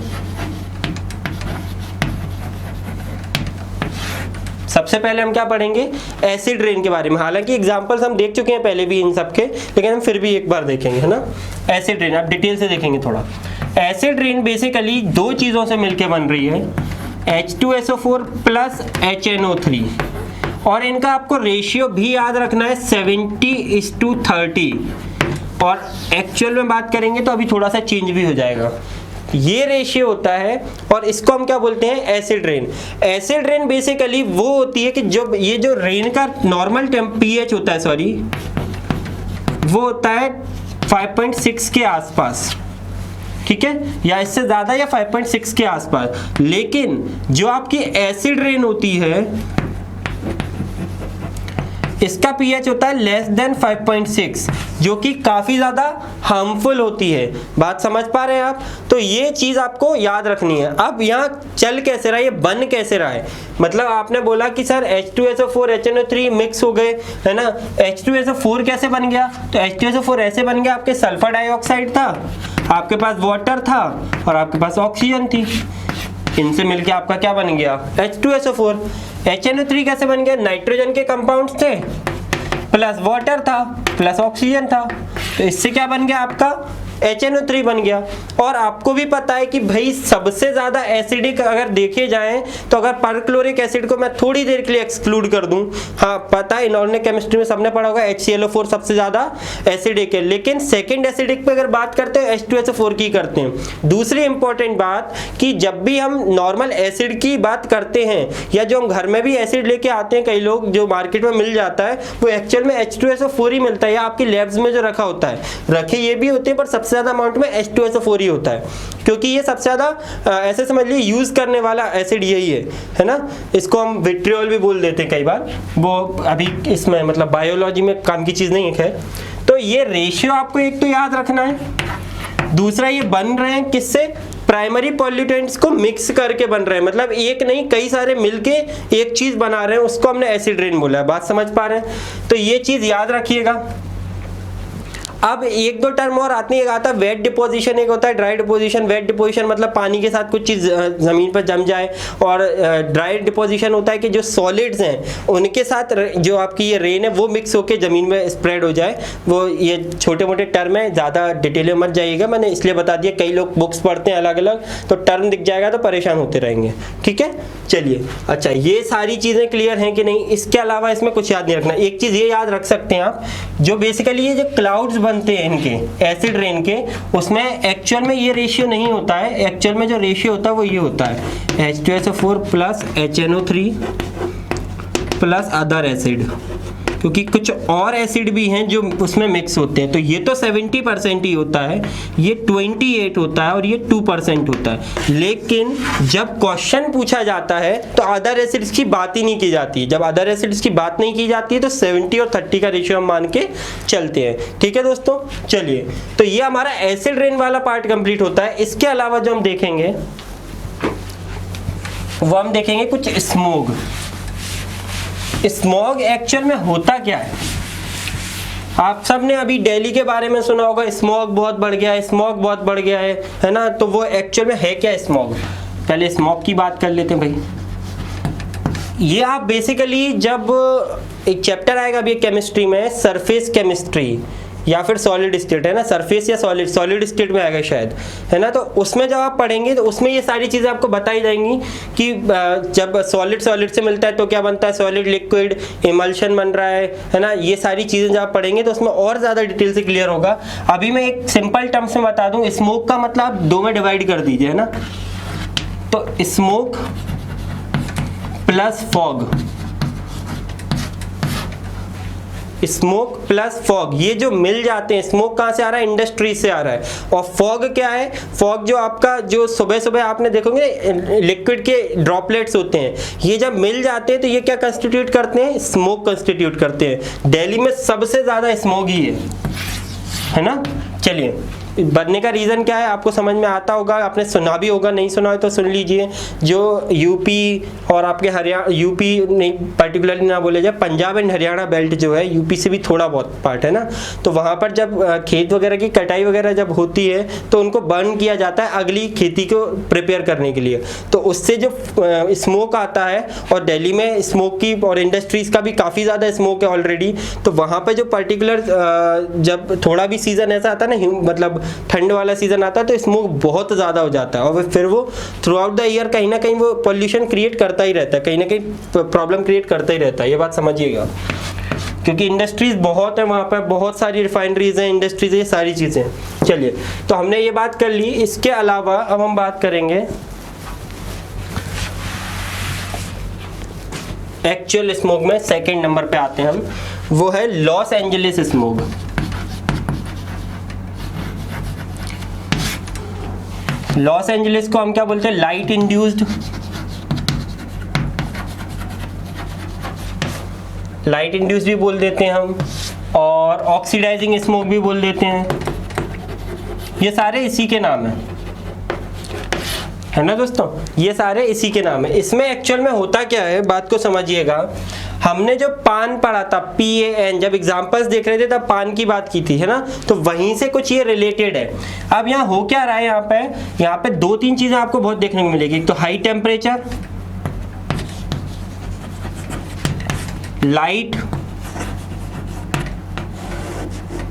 सबसे पहले हम क्या पढ़ेंगे, एसिड रेन के बारे में। हालांकि एग्जांपल्स हम देख चुके हैं पहले भी इन सब के, लेकिन हम फिर भी एक बार देखेंगे, है ना। एसिड रेन आप डिटेल से देखेंगे थोड़ा। एसिड रेन बेसिकली दो चीज़ों से मिलकर बन रही है, H2SO4 प्लस HNO3, और इनका आपको रेशियो भी याद रखना है 70:30, और एक्चुअल में बात करेंगे तो अभी थोड़ा सा चेंज भी हो जाएगा। ये रेशियो होता है और इसको हम क्या बोलते हैं, acid rain. Acid rain basically वो होती है कि जब ये जो रेन का नॉर्मल pH होता है, सॉरी, वो होता है 5.6 के आसपास, ठीक है, या इससे ज्यादा या 5.6 के आसपास। लेकिन जो आपकी एसिड रेन होती है इसका pH होता है लेस देन 5.6। जो कि काफ़ी ज़्यादा हार्मफुल होती है। बात समझ पा रहे हैं आप? तो ये चीज़ आपको याद रखनी है। अब यहाँ चल कैसे रहा है, ये बन कैसे रहा है, मतलब आपने बोला कि सर H2SO4 HNO3 मिक्स हो गए, है ना। H2SO4 कैसे बन गया, तो H2SO4 ऐसे बन गया, आपके सल्फर डाइऑक्साइड था, आपके पास वाटर था और आपके पास ऑक्सीजन थी, इनसे मिलके आपका क्या बन गया, H2SO4। HNO3 कैसे बन गया, नाइट्रोजन के कंपाउंड्स थे प्लस वाटर था प्लस ऑक्सीजन था, तो इससे क्या बन गया आपका HNO3 बन गया। और आपको भी पता है कि भाई सबसे ज़्यादा एसिडिक अगर देखे जाएं तो अगर परक्लोरिक एसिड को मैं थोड़ी देर के लिए एक्सक्लूड कर दूं, हाँ पता है इनऑर्गेनिक केमिस्ट्री में सबने पढ़ा होगा HClO4 सबसे ज़्यादा एसिडिक है, लेकिन सेकेंड एसिडिक पे अगर बात करते हैं H2SO4 की करते हैं। दूसरी इंपॉर्टेंट बात कि जब भी हम नॉर्मल एसिड की बात करते हैं या जो हम घर में भी एसिड लेके आते हैं, कई लोग जो मार्केट में मिल जाता है वो एक्चुअल में H2SO4 ही मिलता है, या आपकी लैब्स में जो रखा होता है, रखे ये भी होते हैं पर सबसे ज़्यादा अमाउंट में H2SO4 ही होता है, क्योंकि ये सबसे ज़्यादा ऐसे समझ लीजिए यूज़ करने वाला एसिड यही है ना। इसको हम विट्रियोल भी बोल देते हैं कई बार, वो अभी इसमें मतलब बायोलॉजी में काम की चीज़ नहीं है खैर। तो ये रेशियो आपको एक तो याद रखना है, दूसरा ये बन रहे हैं किससे, प्राइमरी पॉल्यूटेंट्स को मिक्स करके बन रहे हैं, मतलब एक नहीं कई सारे मिलके एक चीज़ बना रहे हैं, उसको हमने एसिड रेन बोला है। बात समझ पा रहे हैं? तो ये चीज़ याद रखिएगा। अब एक दो टर्म और आती है, एक आता है वेट डिपोजिशन, एक होता है ड्राई डिपोजिशन। वेट डिपोजिशन मतलब पानी के साथ कुछ चीज़ ज़मीन पर जम जाए, और ड्राई डिपोजिशन होता है कि जो सॉलिड्स हैं उनके साथ जो आपकी ये रेन है वो मिक्स होकर ज़मीन में स्प्रेड हो जाए। वो ये छोटे मोटे टर्म है, ज़्यादा डिटेल में मत जाइएगा, मैंने इसलिए बता दिया, कई लोग बुक्स पढ़ते हैं अलग अलग तो टर्म दिख जाएगा तो परेशान होते रहेंगे, ठीक है। चलिए अच्छा, ये सारी चीज़ें क्लियर हैं कि नहीं, इसके अलावा इसमें कुछ याद नहीं रखना। एक चीज़ ये याद रख सकते हैं आप, जो बेसिकली ये जो क्लाउड्स बनते हैं इनके एसिड रेन के, उसमें एक्चुअल में ये रेशियो नहीं होता है, एक्चुअल में जो रेशियो होता है वो ये होता है H2SO4 plus HNO3 plus other acid, क्योंकि कुछ और एसिड भी हैं जो उसमें मिक्स होते हैं। तो ये तो 70% ही होता है, ये 28 होता है और ये 2% होता है। लेकिन जब क्वेश्चन पूछा जाता है तो अदर एसिड्स की बात ही नहीं की जाती। जब अदर एसिड्स की बात नहीं की जाती है तो 70 और 30 का रेशियो हम मान के चलते हैं, ठीक है दोस्तों। चलिए, तो ये हमारा एसिड रेन वाला पार्ट कंप्लीट होता है। इसके अलावा जो हम देखेंगे वो हम देखेंगे कुछ स्मोग। स्मॉग एक्चुअल में होता क्या है, आप सब ने अभी दिल्ली के बारे में सुना होगा, स्मॉग बहुत बढ़ गया है, स्मॉग बहुत बढ़ गया है ना। तो वो एक्चुअल में है क्या स्मॉग, पहले स्मॉग की बात कर लेते हैं भाई। ये आप बेसिकली जब एक चैप्टर आएगा अभी केमिस्ट्री में, सरफेस केमिस्ट्री या फिर सॉलिड स्टेट, है ना, सरफेस या सॉलिड स्टेट में आएगा शायद, है ना। तो उसमें जब आप पढ़ेंगे तो उसमें ये सारी चीज़ें आपको बताई जाएंगी कि जब सॉलिड से मिलता है तो क्या बनता है, सॉलिड लिक्विड इमल्शन बन रहा है ना। ये सारी चीज़ें जब आप पढ़ेंगे तो उसमें और ज़्यादा डिटेल से क्लियर होगा। अभी मैं एक सिंपल टर्म्स में बता दूँ, स्मोक का मतलब दो में डिवाइड कर दीजिए, है ना। तो smoke plus fog, smoke plus fog, ये जो मिल जाते हैं, स्मोक कहाँ से आ रहा है, इंडस्ट्री से आ रहा है। और फॉग क्या है, फॉग जो आपका जो सुबह सुबह आपने देखोगे लिक्विड के ड्रॉपलेट्स होते हैं, ये जब मिल जाते हैं तो ये क्या कंस्टिट्यूट करते हैं, स्मोक कंस्टिट्यूट करते हैं। दिल्ली में सबसे ज़्यादा स्मोक ही है ना। चलिए, बनने का रीज़न क्या है आपको समझ में आता होगा, आपने सुना भी होगा, नहीं सुना हो तो सुन लीजिए। जो यूपी और आपके हरियाणा, यूपी नहीं पर्टिकुलरली ना बोले जाए, पंजाब एंड हरियाणा बेल्ट जो है, यूपी से भी थोड़ा बहुत पार्ट है ना, तो वहाँ पर जब खेत वगैरह की कटाई वगैरह जब होती है तो उनको बर्न किया जाता है अगली खेती को प्रिपेयर करने के लिए। तो उससे जो स्मोक आता है, और दिल्ली में स्मोक की और इंडस्ट्रीज़ का भी काफ़ी ज़्यादा स्मोक है ऑलरेडी, तो वहाँ पर जो पर्टिकुलर जब थोड़ा भी सीज़न ऐसा आता है ना, मतलब ठंड वाला सीजन आता है, तो स्मोक बहुत ज़्यादा हो जाता है और फिर वो थ्रू आउट द ईयर कहीं ना कहीं वो पॉल्यूशन क्रिएट करता ही रहता है, कहीं ना कहीं प्रॉब्लम क्रिएट करता ही रहता है। ये बात समझिएगा, क्योंकि इंडस्ट्रीज बहुत है वहाँ पर, बहुत सारी रिफाइनरीज हैं, इंडस्ट्रीज, ये सारी चीज़ें। चलिए, तो हमने ये बात कर ली। इसके अलावा अब हम बात करेंगे एक्चुअल स्मोक में। सेकेंड नंबर पे आते हैं हम, वो है Los Angeles smoke. Los Angeles को हम क्या बोलते हैं, लाइट इंड्यूस्ड, लाइट इंड्यूस्ड भी बोल देते हैं हम, और ऑक्सीडाइजिंग स्मोक भी बोल देते हैं। ये सारे इसी के नाम है ना दोस्तों, ये सारे इसी के नाम है। इसमें एक्चुअल में होता क्या है, बात को समझिएगा। हमने जो पान पढ़ा था, PAN, जब एग्जांपल्स देख रहे थे तब पान की बात की थी, है ना, तो वहीं से कुछ ये रिलेटेड है। अब यहाँ हो क्या रहा है, यहाँ पे 2-3 चीजें आपको बहुत देखने को मिलेगी। एक तो हाई टेम्परेचर, लाइट।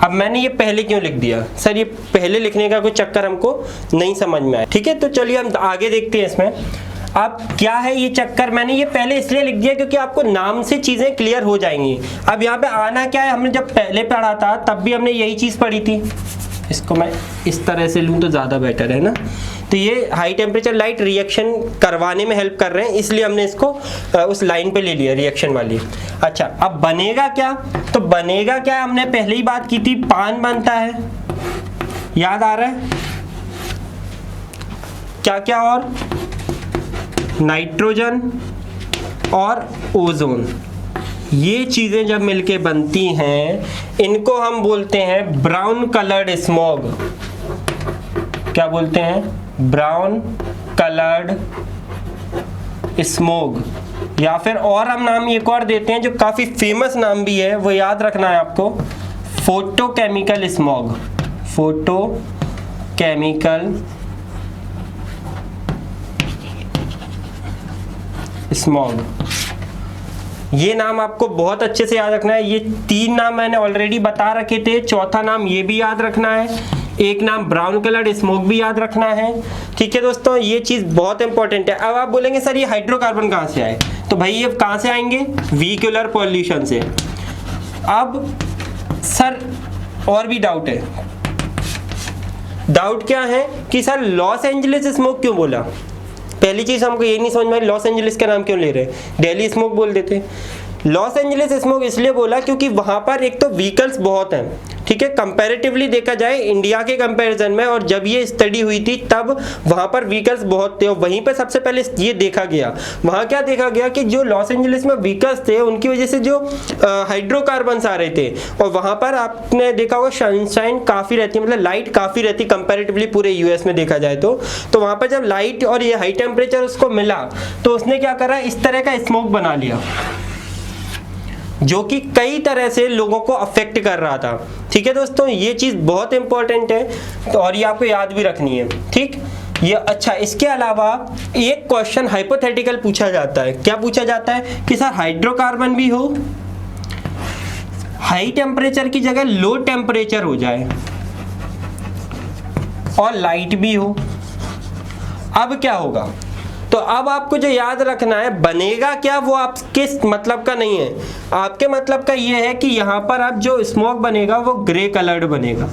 अब मैंने ये पहले क्यों लिख दिया सर, ये पहले लिखने का कोई चक्कर हमको नहीं समझ में आया। ठीक है, तो चलिए हम आगे देखते हैं इसमें। अब क्या है ये चक्कर, मैंने ये पहले इसलिए लिख दिया क्योंकि आपको नाम से चीजें क्लियर हो जाएंगी। अब यहाँ पे आना क्या है, हमने जब पहले पढ़ा था तब भी हमने यही चीज पढ़ी थी। इसको मैं इस तरह से लूँ तो ज़्यादा बेटर है ना। तो ये हाई टेम्परेचर लाइट रिएक्शन करवाने में हेल्प कर रहे हैं, इसलिए हमने इसको उस लाइन पे ले लिया, रिएक्शन वाली। अच्छा, अब बनेगा क्या, तो बनेगा क्या, हमने पहले ही बात की थी, पान बनता है, याद आ रहा है क्या क्या, और नाइट्रोजन और ओजोन। ये चीजें जब मिलके बनती हैं इनको हम बोलते हैं ब्राउन कलर्ड स्मॉग। क्या बोलते हैं, ब्राउन कलर्ड स्मॉग। या फिर और हम नाम एक और देते हैं जो काफी फेमस नाम भी है, वो याद रखना है आपको, फोटोकेमिकल स्मॉग। फोटोकेमिकल स्मॉग, ये नाम आपको बहुत अच्छे से याद रखना है। ये 3 नाम मैंने ऑलरेडी बता रखे थे, चौथा नाम ये भी याद रखना है, एक नाम ब्राउन कलर्ड स्मोक भी याद रखना है। ठीक है दोस्तों, ये चीज बहुत इंपॉर्टेंट है। अब आप बोलेंगे सर ये हाइड्रोकार्बन कहाँ से आए, तो भाई ये कहाँ से आएंगे, व्हीकुलर पॉल्यूशन से। अब सर और भी डाउट है, डाउट क्या है कि सर लॉस एंजलिस स्मोक क्यों बोला। पहली चीज हमको ये नहीं समझ में आई, लॉस एंजलिस का नाम क्यों ले रहे, दिल्ली स्मोक बोल देते। लॉस एंजलिस स्मोक इसलिए बोला क्योंकि वहां पर एक तो व्हीकल्स बहुत हैं, ठीक है, कंपैरेटिवली देखा जाए इंडिया के कंपैरिजन में, और जब ये स्टडी हुई थी तब वहां पर व्हीकल्स बहुत थे, और वहीं पर सबसे पहले ये देखा गया, वहां क्या देखा गया कि जो लॉस एंजलिस में व्हीकल्स थे उनकी वजह से जो हाइड्रोकार्बन्स आ रहे थे, और वहां पर आपने देखा होगा सनशाइन काफी रहती है, मतलब लाइट काफी रहती कंपैरेटिवली पूरे यूएस में देखा जाए तो वहां पर जब लाइट और ये हाई टेम्परेचर उसको मिला तो उसने क्या करा, इस तरह का स्मोक बना लिया जो कि कई तरह से लोगों को अफेक्ट कर रहा था। ठीक है दोस्तों, ये चीज बहुत इंपॉर्टेंट है तो, और ये आपको याद भी रखनी है, ठीक ये। अच्छा, इसके अलावा एक क्वेश्चन हाइपोथेटिकल पूछा जाता है, क्या पूछा जाता है कि सर हाइड्रोकार्बन भी हो, हाई टेम्परेचर की जगह लो टेम्परेचर हो जाए, और लाइट भी हो, अब क्या होगा। तो अब आपको जो याद रखना है, बनेगा क्या वो आपके मतलब का नहीं है, आपके मतलब का ये है कि यहां पर अब जो स्मोक बनेगा वो ग्रे कलर्ड बनेगा,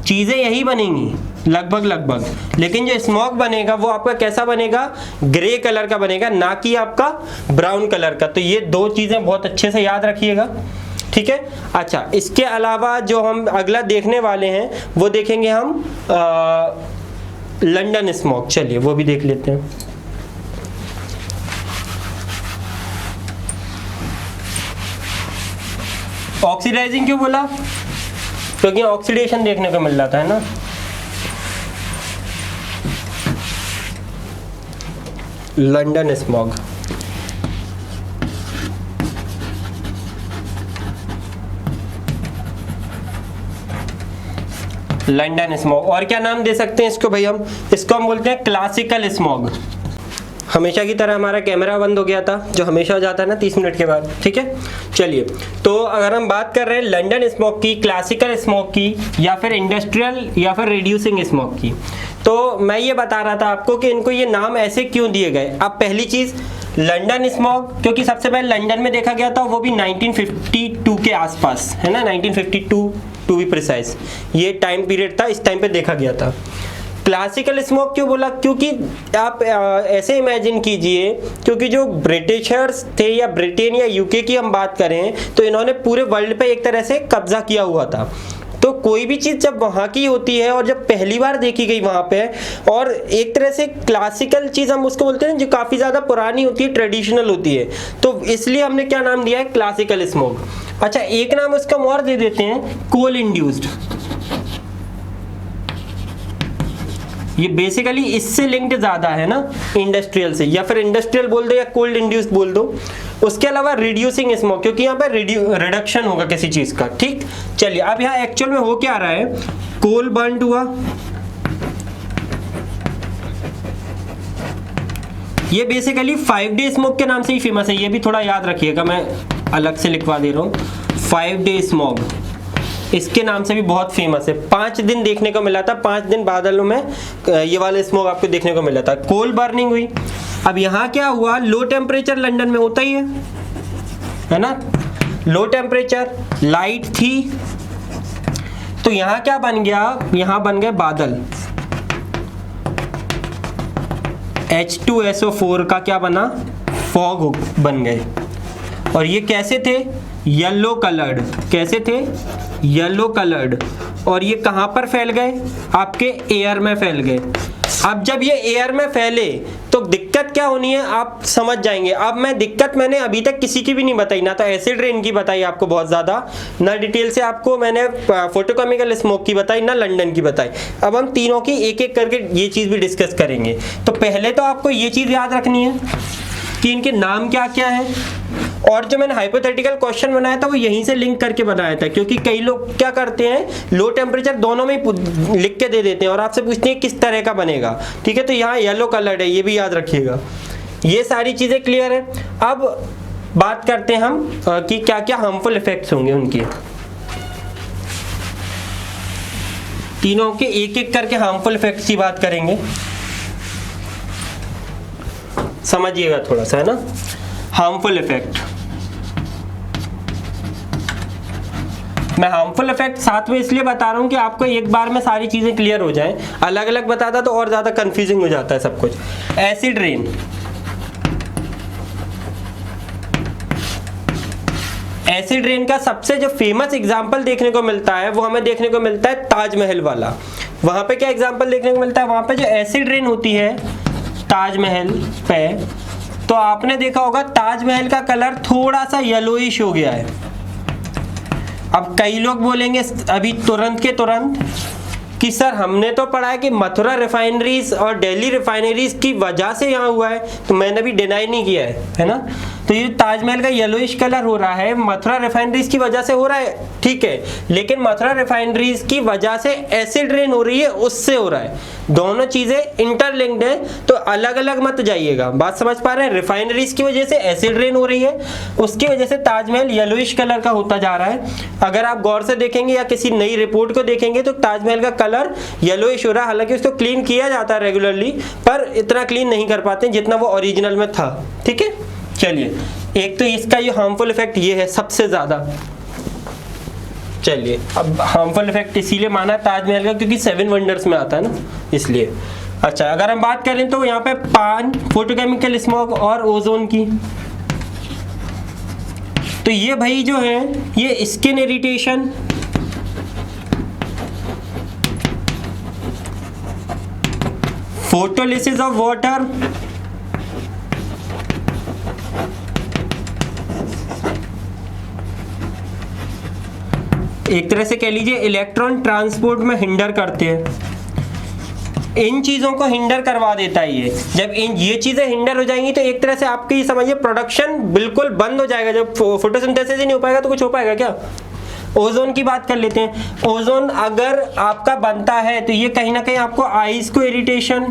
चीजें यही बनेंगी लगभग, लेकिन जो स्मोक बनेगा वो आपका कैसा बनेगा, ग्रे कलर का बनेगा, ना कि आपका ब्राउन कलर का। तो ये 2 चीजें बहुत अच्छे से याद रखिएगा, ठीक है। अच्छा, इसके अलावा जो हम अगला देखने वाले हैं वो देखेंगे हम लंदन स्मोक। चलिए वो भी देख लेते हैं। ऑक्सीडाइजिंग क्यों बोला, क्योंकि ऑक्सीडेशन देखने को मिल रहा था, है ना। लंदन स्मॉग, लंदन स्मॉग, और क्या नाम दे सकते हैं इसको भाई, इसको हम बोलते हैं क्लासिकल स्मॉग। हमेशा की तरह हमारा कैमरा बंद हो गया था, जो हमेशा हो जाता है ना 30 मिनट के बाद, ठीक है। चलिए, तो अगर हम बात कर रहे हैं लंदन स्मॉग की, क्लासिकल स्मॉग की, या फिर इंडस्ट्रियल या फिर रिड्यूसिंग स्मॉग की, तो मैं ये बता रहा था आपको कि इनको ये नाम ऐसे क्यों दिए गए। अब पहली चीज लंदन स्मॉग, क्योंकि सबसे पहले लंदन में देखा गया था, वो भी 1952 के आसपास, है ना, 1952 टू बी प्रिसाइज, ये टाइम पीरियड था, इस टाइम पे देखा गया था। क्लासिकल स्मोक क्यों बोला, क्योंकि आप ऐसे इमेजिन कीजिए, क्योंकि जो ब्रिटिशर्स थे या ब्रिटेन या यूके की हम बात करें तो इन्होंने पूरे वर्ल्ड पे एक तरह से कब्जा किया हुआ था। तो तो कोई भी चीज़ जब वहाँ की होती है और जब पहली बार देखी गई वहाँ पे, और एक तरह से क्लासिकल चीज़ हम उसको बोलते हैं जो काफ़ी ज़्यादा पुरानी होती है, ट्रेडिशनल होती है, तो इसलिए हमने क्या नाम दिया है, क्लासिकल स्मोक। अच्छा, एक नाम इसका और दे देते हैं, कोल इंड्यूस्ड। ये बेसिकली इससे लिंक्ड ज़्यादा है ना इंडस्ट्रियल से, या फिर इंडस्ट्रियल बोल दो या कोल्ड इंड्यूस्ड बोल दो। उसके अलावा रिड्यूसिंग स्मोक, क्योंकि यहाँ पर रिडक्शन होगा किसी चीज़ का, ठीक। चलिए, अब यहाँ एक्चुअल में हो क्या रहा है, कोल बर्न हुआ, ये बेसिकली 5-डे स्मोक के नाम से ही फेमस है, ये भी थोड़ा याद रखिएगा, मैं अलग से लिखवा दे रहा हूँ। 5-डे स्मोक इसके नाम से भी बहुत फेमस है। 5 दिन देखने को मिला था, 5 दिन बादलों में ये वाला स्मोक आपको देखने को मिला था। कोल बर्निंग हुई। अब यहाँ क्या हुआ, लो टेम्परेचर लंदन में होता ही है ना, लो टेम्परेचर, लाइट थी, तो यहाँ क्या बन गया, यहाँ बन गए बादल, H2SO4 का क्या बना, फॉग बन गए। और ये कैसे थे, येलो कलर्ड, कैसे थे, येलो कलर्ड। और ये कहाँ पर फैल गए, आपके एयर में फैल गए। अब जब ये एयर में फैले तो दिक्कत क्या होनी है आप समझ जाएंगे। अब मैं दिक्कत मैंने अभी तक किसी की भी नहीं बताई, ना तो एसिड रेन की बताई आपको बहुत ज़्यादा, ना डिटेल से आपको मैंने फोटोकेमिकल स्मोक की बताई, ना लंदन की बताई। अब हम तीनों की एक एक करके ये चीज़ भी डिस्कस करेंगे। तो पहले तो आपको ये चीज़ याद रखनी है कि इनके नाम क्या क्या है, और जो मैंने हाइपोथेटिकल क्वेश्चन बनाया था वो यहीं से लिंक करके बनाया था, क्योंकि कई लोग क्या करते हैं, लो टेम्परेचर दोनों में ही लिख के दे देते हैं और आपसे पूछते हैं किस तरह का बनेगा, ठीक है। तो यहाँ येलो कलर्ड है, ये भी याद रखिएगा। ये सारी चीज़ें क्लियर है। अब बात करते हैं हम कि क्या क्या हार्मफुल इफेक्ट्स होंगे उनके, तीनों के एक एक करके हार्मफुल इफेक्ट्स की बात करेंगे, समझिएगा थोड़ा सा, है ना। हार्मफुल इफेक्ट, मैं हार्मफुल इफेक्ट साथ में इसलिए बता रहा हूं कि आपको एक बार में सारी चीजें क्लियर हो जाएं, अलग अलग बताता तो और ज्यादा कंफ्यूजिंग हो जाता है सब कुछ। एसिड रेन, एसिड रेन का सबसे जो फेमस एग्जांपल देखने को मिलता है वो हमें देखने को मिलता है ताजमहल वाला। वहां पे क्या एग्जांपल देखने को मिलता है, वहां पे जो एसिड रेन होती है ताजमहल पे, तो आपने देखा होगा ताजमहल का कलर थोड़ा सा येलोइश हो गया है। अब कई लोग बोलेंगे अभी तुरंत के तुरंत कि सर हमने तो पढ़ा है कि मथुरा रिफाइनरीज और दिल्ली रिफाइनरीज की वजह से यहाँ हुआ है, तो मैंने भी डिनाई नहीं किया है ना। तो ये ताजमहल का येलोइश कलर हो रहा है मथुरा रिफाइनरीज की वजह से हो रहा है, ठीक है, लेकिन मथुरा रिफाइनरीज की वजह से एसिड रेन हो रही है, उससे हो रहा है। दोनों चीजें इंटरलिंक्ड है, तो अलग अलग मत जाइएगा। बात समझ पा रहे हैं, रिफाइनरीज की वजह से एसिड रेन हो रही है, उसकी वजह से ताजमहल येलोइश कलर का होता जा रहा है। अगर आप गौर से देखेंगे या किसी नई रिपोर्ट को देखेंगे तो ताजमहल का कलर येलोइश हो रहा है, हालांकि उसको क्लीन किया जाता है रेगुलरली, पर इतना क्लीन नहीं कर पाते जितना वो ओरिजिनल में था, ठीक है। चलिए, एक तो इसका ये हार्मफुल इफेक्ट ये है सबसे ज्यादा। चलिए, अब हार्मफुल इफेक्ट इसीलिए माना ताजमहल का क्योंकि 7 वंडर्स में आता है ना, इसलिए। अच्छा, अगर हम बात करें तो यहाँ पे पान, फोटोकेमिकल स्मोक और ओजोन की, तो ये भाई जो है ये skin irritation, photolysis of water, एक तरह से कह लीजिए इलेक्ट्रॉन ट्रांसपोर्ट में हिंडर करते हैं। इन चीज़ों को हिंडर करवा देता है ये। जब ये चीज़ें हिंडर हो जाएंगी तो एक तरह से आपकी ये समझिए प्रोडक्शन बिल्कुल बंद हो जाएगा। जब फोटोसिंथेसिस ही नहीं हो पाएगा तो कुछ हो पाएगा क्या। ओजोन की बात कर लेते हैं। ओजोन अगर आपका बनता है तो ये कहीं ना कहीं आपको आईज को इरिटेशन,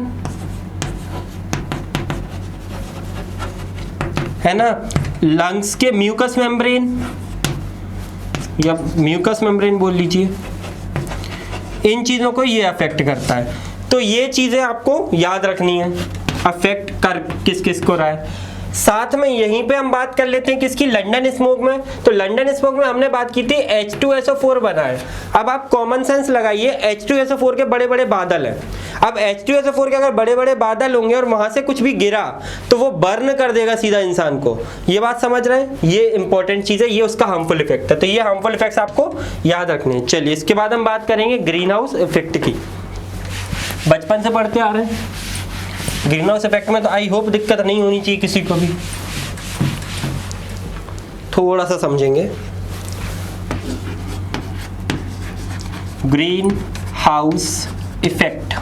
है ना, लंग्स के म्यूकस मेम्ब्रेन या म्यूकस मेम्ब्रेन बोल लीजिए, इन चीज़ों को ये अफेक्ट करता है। तो ये चीज़ें आपको याद रखनी है, अफेक्ट कर किस किस को रहा है। साथ में यहीं पे हम बात कर लेते हैं किसकी, लंदन स्मोक में। तो लंदन स्मोक में हमने बात की थी H2SO4 बना है। अब आप कॉमन सेंस लगाइए, H2SO4 के बड़े बड़े बादल हैं। अब H2SO4 के अगर बड़े बड़े बादल होंगे और वहां से कुछ भी गिरा तो वो बर्न कर देगा सीधा इंसान को। ये बात समझ रहे हैं, ये इंपॉर्टेंट चीज है, ये उसका हार्मफुल इफेक्ट है। तो ये हार्मफुल इफेक्ट्स आपको याद रखने हैं। चलिए इसके बाद हम बात करेंगे ग्रीन हाउस इफेक्ट की। बचपन से पढ़ते आ रहे हैं ग्रीन हाउस इफेक्ट में, तो आई होप दिक्कत नहीं होनी चाहिए किसी को भी। थोड़ा सा समझेंगे। ग्रीन हाउस इफेक्ट,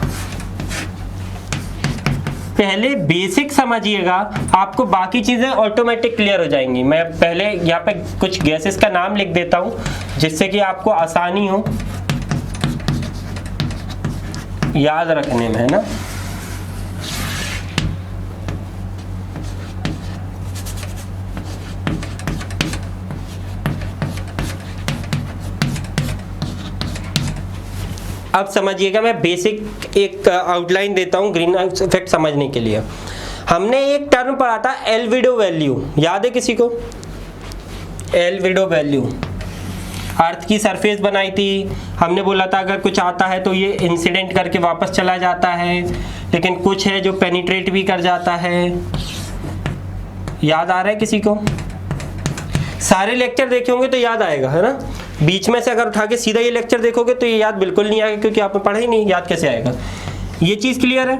पहले बेसिक समझिएगा, आपको बाकी चीजें ऑटोमेटिक क्लियर हो जाएंगी। मैं पहले यहाँ पे कुछ गैसेस का नाम लिख देता हूं जिससे कि आपको आसानी हो याद रखने में, है ना। अब समझिएगा, मैं बेसिक एक आउटलाइन देता हूं ग्रीन हाउस इफेक्ट समझने के लिए। हमने एक टर्म पढ़ा था एल्विडो वैल्यू, याद है किसी को? एल्विडो वैल्यू, अर्थ की सरफेस बनाई थी, हमने बोला था अगर कुछ आता है तो ये इंसिडेंट करके वापस चला जाता है, लेकिन कुछ है जो पेनिट्रेट भी कर जाता है। याद आ रहा है किसी को? सारे लेक्चर देखे होंगे तो याद आएगा, है ना। बीच में से अगर उठा के सीधा ये लेक्चर देखोगे तो ये याद बिल्कुल नहीं आएगा, क्योंकि आपने पढ़ा ही नहीं, याद कैसे आएगा। ये चीज़ क्लियर है।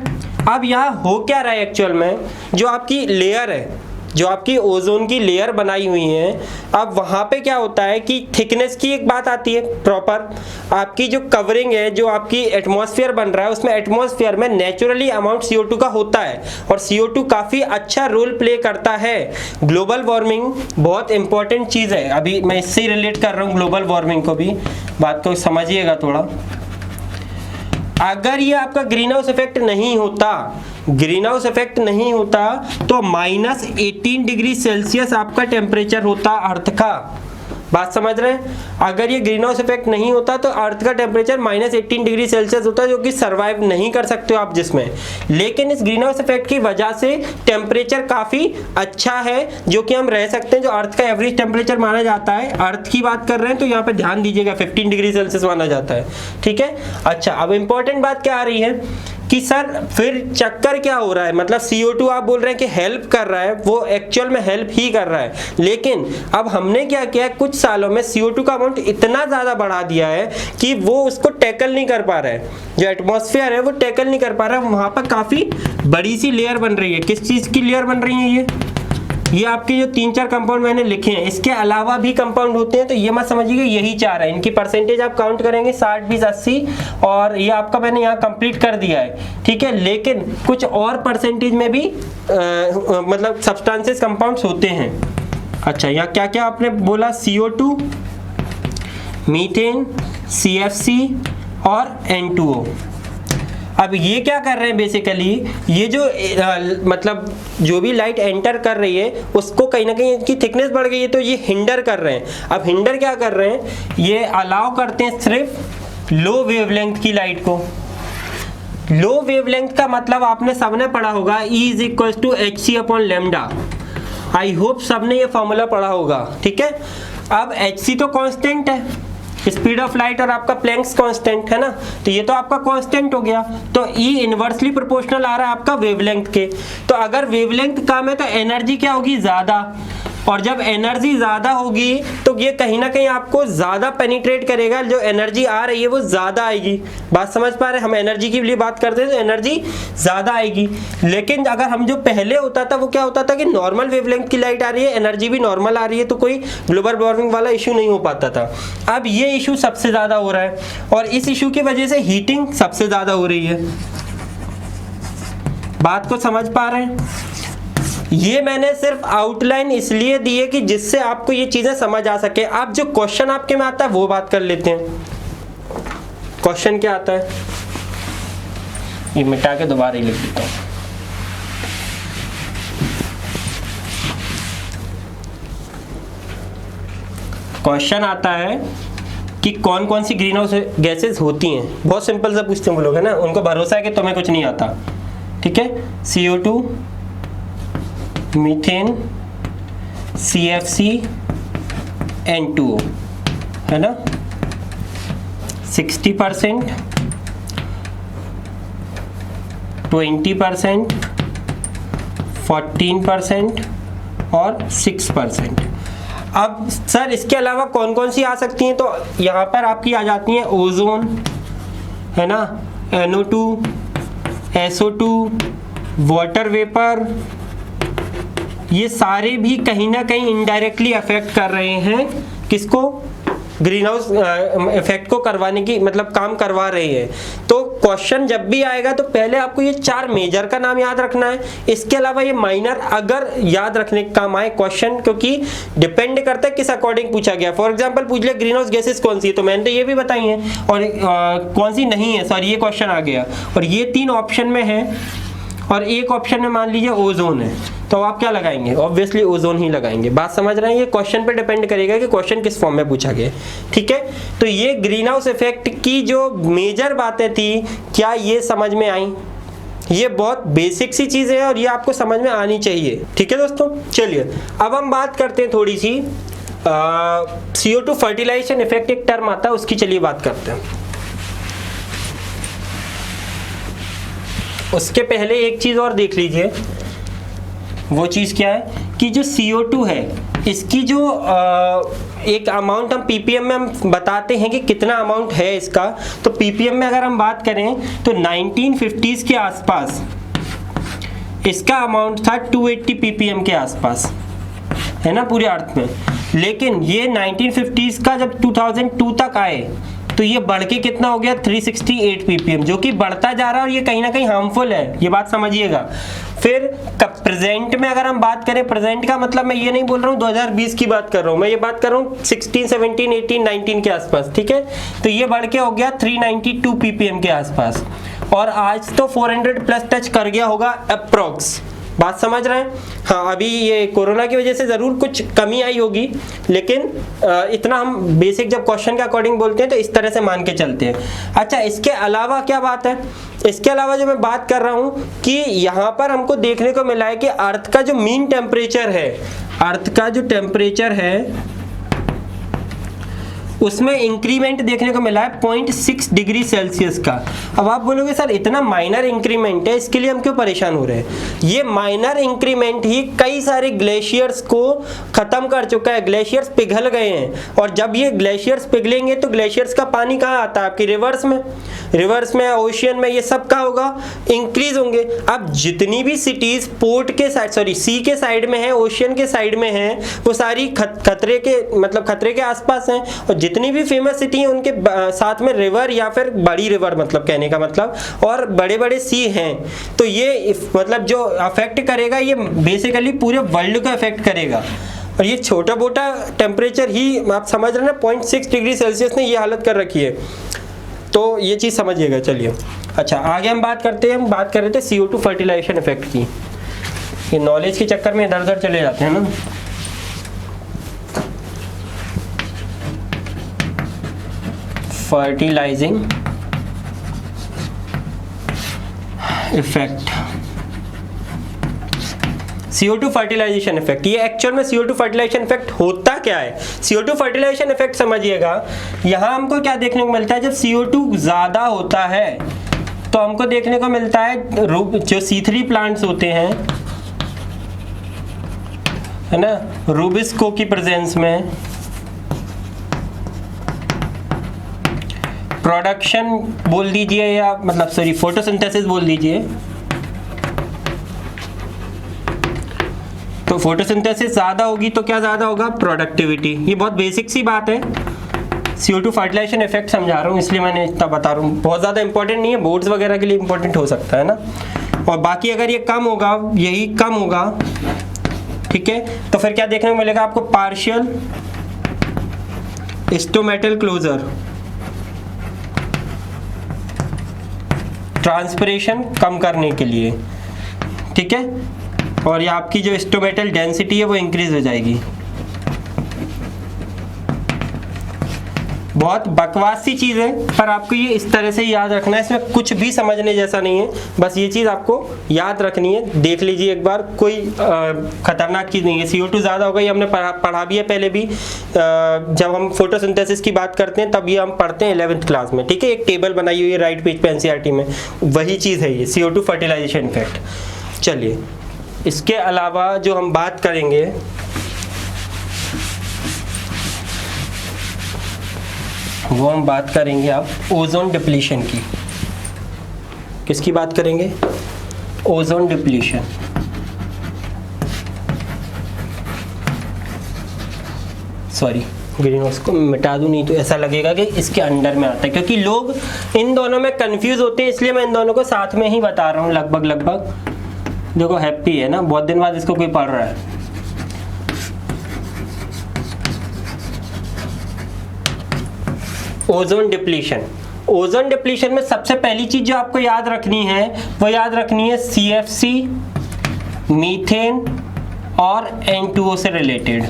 अब यहाँ हो क्या रहा है एक्चुअल में, जो आपकी लेयर है, जो आपकी ओजोन की लेयर बनाई हुई है, अब वहाँ पे क्या होता है कि थिकनेस की एक बात आती है प्रॉपर। आपकी जो कवरिंग है, जो आपकी एटमॉस्फेयर बन रहा है, उसमें एटमॉस्फेयर में नेचुरली अमाउंट CO2 का होता है, और CO2 काफ़ी अच्छा रोल प्ले करता है। ग्लोबल वार्मिंग बहुत इंपॉर्टेंट चीज़ है, अभी मैं इससे ही रिलेट कर रहा हूँ ग्लोबल वार्मिंग को भी, बात को समझिएगा थोड़ा। अगर ये आपका ग्रीन हाउस इफेक्ट नहीं होता, ग्रीन हाउस इफेक्ट नहीं होता तो -18 डिग्री सेल्सियस आपका टेम्परेचर होता अर्थ का। बात समझ रहे हैं? अगर ये ग्रीन हाउस इफेक्ट नहीं होता तो अर्थ का टेम्परेचर -18 डिग्री सेल्सियस होता है, जो कि सर्वाइव नहीं कर सकते हो आप जिसमें। लेकिन इस ग्रीन हाउस इफेक्ट की वजह से टेम्परेचर काफ़ी अच्छा है, जो कि हम रह सकते हैं। जो अर्थ का एवरेज टेम्परेचर माना जाता है, अर्थ की बात कर रहे हैं तो यहाँ पे ध्यान दीजिएगा 15 डिग्री सेल्सियस माना जाता है, ठीक है। अच्छा, अब इंपॉर्टेंट बात क्या आ रही है कि सर फिर चक्कर क्या हो रहा है, मतलब CO2 आप बोल रहे हैं कि हेल्प कर रहा है, वो एक्चुअल में हेल्प ही कर रहा है, लेकिन अब हमने क्या किया, कुछ सालों में CO2 का अमाउंट इतना ज़्यादा बढ़ा दिया है कि वो उसको टैकल नहीं कर पा रहा है, जो एटमॉस्फेयर है वो टैकल नहीं कर पा रहा है। वहाँ पर काफ़ी बड़ी सी लेयर बन रही है। किस चीज़ की लेयर बन रही है? ये आपके जो 3-4 कंपाउंड मैंने लिखे हैं, इसके अलावा भी कंपाउंड होते हैं, तो ये मत समझिएगा यही 4 है। इनकी परसेंटेज आप काउंट करेंगे 60, 20, 80, और ये आपका मैंने यहाँ कंप्लीट कर दिया है, ठीक है। लेकिन कुछ और परसेंटेज में भी मतलब सब्सटेंसेस कंपाउंड्स होते हैं। अच्छा, यहाँ क्या क्या आपने बोला? CO2, मीथेन, CFC और N2O। अब ये क्या कर रहे हैं बेसिकली, ये जो मतलब जो भी लाइट एंटर कर रही है उसको कहीं ना कहीं इसकी थिकनेस बढ़ गई है, तो ये हिंडर कर रहे हैं। अब हिंडर क्या कर रहे हैं, ये अलाउ करते हैं सिर्फ लो वेवलेंथ की लाइट को। लो वेवलेंथ का मतलब आपने सबने पढ़ा होगा, E=hc/λ। आई होप सबने ये फॉर्मूला पढ़ा होगा, ठीक है। अब hc तो कांस्टेंट है, स्पीड ऑफ लाइट, और आपका प्लैंक्स कांस्टेंट है ना, तो ये तो आपका कांस्टेंट हो गया। तो E इनवर्सली प्रोपोर्शनल आ रहा है आपका वेवलेंथ के। तो अगर वेवलेंथ कम है तो एनर्जी क्या होगी? ज़्यादा। और जब एनर्जी ज़्यादा होगी तो ये कहीं ना कहीं आपको ज़्यादा पेनिट्रेट करेगा, जो एनर्जी आ रही है वो ज़्यादा आएगी। बात समझ पा रहे हैं? हम एनर्जी के लिए बात करते हैं तो एनर्जी ज़्यादा आएगी। लेकिन अगर हम जो पहले होता था वो क्या होता था कि नॉर्मल वेवलेंथ की लाइट आ रही है, एनर्जी भी नॉर्मल आ रही है, तो कोई ग्लोबल वार्मिंग वाला इशू नहीं हो पाता था। अब ये इशू सबसे ज़्यादा हो रहा है, और इस इशू की वजह से हीटिंग सबसे ज़्यादा हो रही है। बात को समझ पा रहे हैं? ये मैंने सिर्फ आउटलाइन इसलिए दी है कि जिससे आपको ये चीजें समझ आ सके। आप जो क्वेश्चन आपके में आता है वो बात कर लेते हैं। क्वेश्चन क्या आता है, ये मिटा के दोबारा ही लिख देता हूं। क्वेश्चन आता है कि कौन कौन सी ग्रीन हाउस गैसेज होती हैं। बहुत सिंपल सा पूछते हैं वो लोग, है ना, उनको भरोसा है कि तुम्हें कुछ नहीं आता, ठीक है। CO2, मीथेन, CFC, N2O, है ना। 60%, 20%, 14% और 6%। अब सर इसके अलावा कौन कौन सी आ सकती हैं, तो यहाँ पर आपकी आ जाती हैं ओजोन, है ना, NO2, SO2, वाटर वेपर, ये सारे भी कहीं ना कहीं इनडायरेक्टली अफेक्ट कर रहे हैं किसको, ग्रीन हाउस इफेक्ट को करवाने की मतलब काम करवा रही है। तो क्वेश्चन जब भी आएगा तो पहले आपको ये 4 मेजर का नाम याद रखना है, इसके अलावा ये माइनर अगर याद रखने का काम आए क्वेश्चन, क्योंकि डिपेंड करता है किस अकॉर्डिंग पूछा गया। फॉर एग्जांपल पूछ लिया ग्रीन हाउस गैसेस कौन सी है, तो मैंने तो ये भी बताई है, और कौन सी नहीं है, सॉरी ये क्वेश्चन आ गया और ये 3 ऑप्शन में है और एक ऑप्शन में मान लीजिए ओजोन है, तो आप क्या लगाएंगे, ऑब्वियसली ओजोन ही लगाएंगे। बात समझ रहे हैं, ये क्वेश्चन पे डिपेंड करेगा कि क्वेश्चन किस फॉर्म में पूछा गया, ठीक है। तो ये ग्रीन हाउस इफेक्ट की जो मेजर बातें थी, क्या ये समझ में आई? ये बहुत बेसिक सी चीजें हैं और ये आपको समझ में आनी चाहिए, ठीक है दोस्तों। चलिए अब हम बात करते हैं थोड़ी सी CO2 फर्टिलाइजेशन इफेक्ट, एक टर्म आता है उसकी, चलिए बात करते हैं। उसके पहले एक चीज और देख लीजिए, वो चीज क्या है कि जो CO2 है इसकी जो एक अमाउंट हम ppm में हम बताते हैं कि कितना अमाउंट है इसका। तो ppm में अगर हम बात करें तो 1950s के आसपास इसका अमाउंट था 280 ppm के आसपास, है ना, पूरे अर्थ में। लेकिन ये 1950s का जब 2002 तक आए तो ये बढ़ के कितना हो गया 368 ppm, जो कि बढ़ता जा रहा है और ये कहीं ना कहीं हार्मफुल है, ये बात समझिएगा। फिर प्रेजेंट में अगर हम बात करें, प्रेजेंट का मतलब मैं ये नहीं बोल रहा हूँ 2020 की बात कर रहा हूँ, मैं ये बात कर रहा हूँ 16, 17, 18, 19 के आसपास, ठीक है। तो ये बढ़ के हो गया 392 ppm के आसपास और आज तो 400 प्लस टच कर गया होगा अप्रोक्स। बात समझ रहे हैं? हाँ, अभी ये कोरोना की वजह से ज़रूर कुछ कमी आई होगी, लेकिन इतना हम बेसिक जब क्वेश्चन के अकॉर्डिंग बोलते हैं तो इस तरह से मान के चलते हैं। अच्छा, इसके अलावा क्या बात है, इसके अलावा जो मैं बात कर रहा हूँ कि यहाँ पर हमको देखने को मिला है कि अर्थ का जो मीन टेम्परेचर है, अर्थ का जो टेम्परेचर है उसमें इंक्रीमेंट देखने को मिला है 0.6 डिग्री सेल्सियस का। अब आप बोलोगे सर इतना माइनर इंक्रीमेंट है, इसके लिए हम क्यों परेशान हो रहे हैं? ये माइनर इंक्रीमेंट ही कई सारे ग्लेशियर्स को खत्म कर चुका है, ग्लेशियर्स पिघल गए हैं और जब ये ग्लेशियर्स पिघलेंगे तो ग्लेशियर्स का पानी कहाँ आता है? आपकी रिवर्स में, रिवर्स में, ओशियन में, ये सब का होगा इंक्रीज होंगे। अब जितनी भी सिटीज पोर्ट के साइड, सॉरी सी के साइड में है, ओशियन के साइड में है, वो सारी खतरे के मतलब खतरे के आसपास हैं और जितनी भी फेमस सिटी है उनके साथ में रिवर या फिर बड़ी रिवर, मतलब कहने का मतलब, और बड़े बड़े सी हैं। तो ये मतलब जो अफेक्ट करेगा ये बेसिकली पूरे वर्ल्ड को अफेक्ट करेगा और ये छोटा मोटा टेम्परेचर ही आप समझ रहे हैं ना, 0.6 डिग्री सेल्सियस ने ये हालत कर रखी है, तो ये चीज़ समझिएगा। चलिए अच्छा आगे हम बात करते हैं, हम बात कर रहे थे CO2 फर्टिलाइजेशन इफेक्ट की। ये नॉलेज के चक्कर में इधर उधर चले जाते हैं ना। Fertilising effect, CO2 fertilisation effect, ये एक्चुअल में CO2 फर्टिलाइजेशन इफेक्ट होता क्या है? CO2 फर्टिलाइजेशन इफेक्ट समझिएगा, यहां हमको क्या देखने को मिलता है, जब CO2 ज्यादा होता है तो हमको देखने को मिलता है जो C3 प्लांट्स होते हैं, है ना, रूबिस्को की प्रेजेंस में प्रोडक्शन बोल दीजिए या मतलब सॉरी फोटोसिंथेसिस बोल दीजिए, तो फोटोसिंथेसिस ज़्यादा होगी तो क्या ज़्यादा होगा? प्रोडक्टिविटी। ये बहुत बेसिक सी बात है, CO2 फर्टिलाइजेशन इफेक्ट समझा रहा हूँ इसलिए मैंने इतना बता रहा हूँ, बहुत ज़्यादा इंपॉर्टेंट नहीं है, बोर्ड्स वगैरह के लिए इंपॉर्टेंट हो सकता है ना। और बाकी अगर ये कम होगा, यही कम होगा, ठीक है, तो फिर क्या देखने को मिलेगा आपको? पार्शियल स्टोमेटल क्लोजर, ट्रांसपिरेशन कम करने के लिए, ठीक है, और ये आपकी जो स्टोमेटल डेंसिटी है वो इंक्रीज हो जाएगी। बहुत बकवास सी चीज़ है, पर आपको ये इस तरह से याद रखना है, इसमें कुछ भी समझने जैसा नहीं है, बस ये चीज़ आपको याद रखनी है। देख लीजिए एक बार, कोई खतरनाक चीज़ नहीं है। CO2 ज़्यादा होगा, ये हमने पढ़ा भी है पहले भी, जब हम फोटोसिंथेसिस की बात करते हैं तब ये हम पढ़ते हैं 11th क्लास में, ठीक है। एक टेबल बनाई हुई है राइट पेज पे NCERT में, वही चीज़ है ये CO2 फर्टिलाइजेशन इफेक्ट। चलिए, इसके अलावा जो हम बात करेंगे, वो हम बात करेंगे अब ओजोन डिप्लीशन की। किसकी बात करेंगे? Ozone depletion. Sorry, green house को मिटा दूं, नहीं तो ऐसा लगेगा कि इसके अंडर में आता है, क्योंकि लोग इन दोनों में कंफ्यूज होते हैं, इसलिए मैं इन दोनों को साथ में ही बता रहा हूँ लगभग। देखो हैप्पी है ना, बहुत दिन बाद इसको कोई पढ़ रहा है। Ozone depletion. ओजोन डिप्लीशन में सबसे पहली चीज जो आपको याद रखनी है, वो याद रखनी है CFC, मीथेन और N2O से रिलेटेड।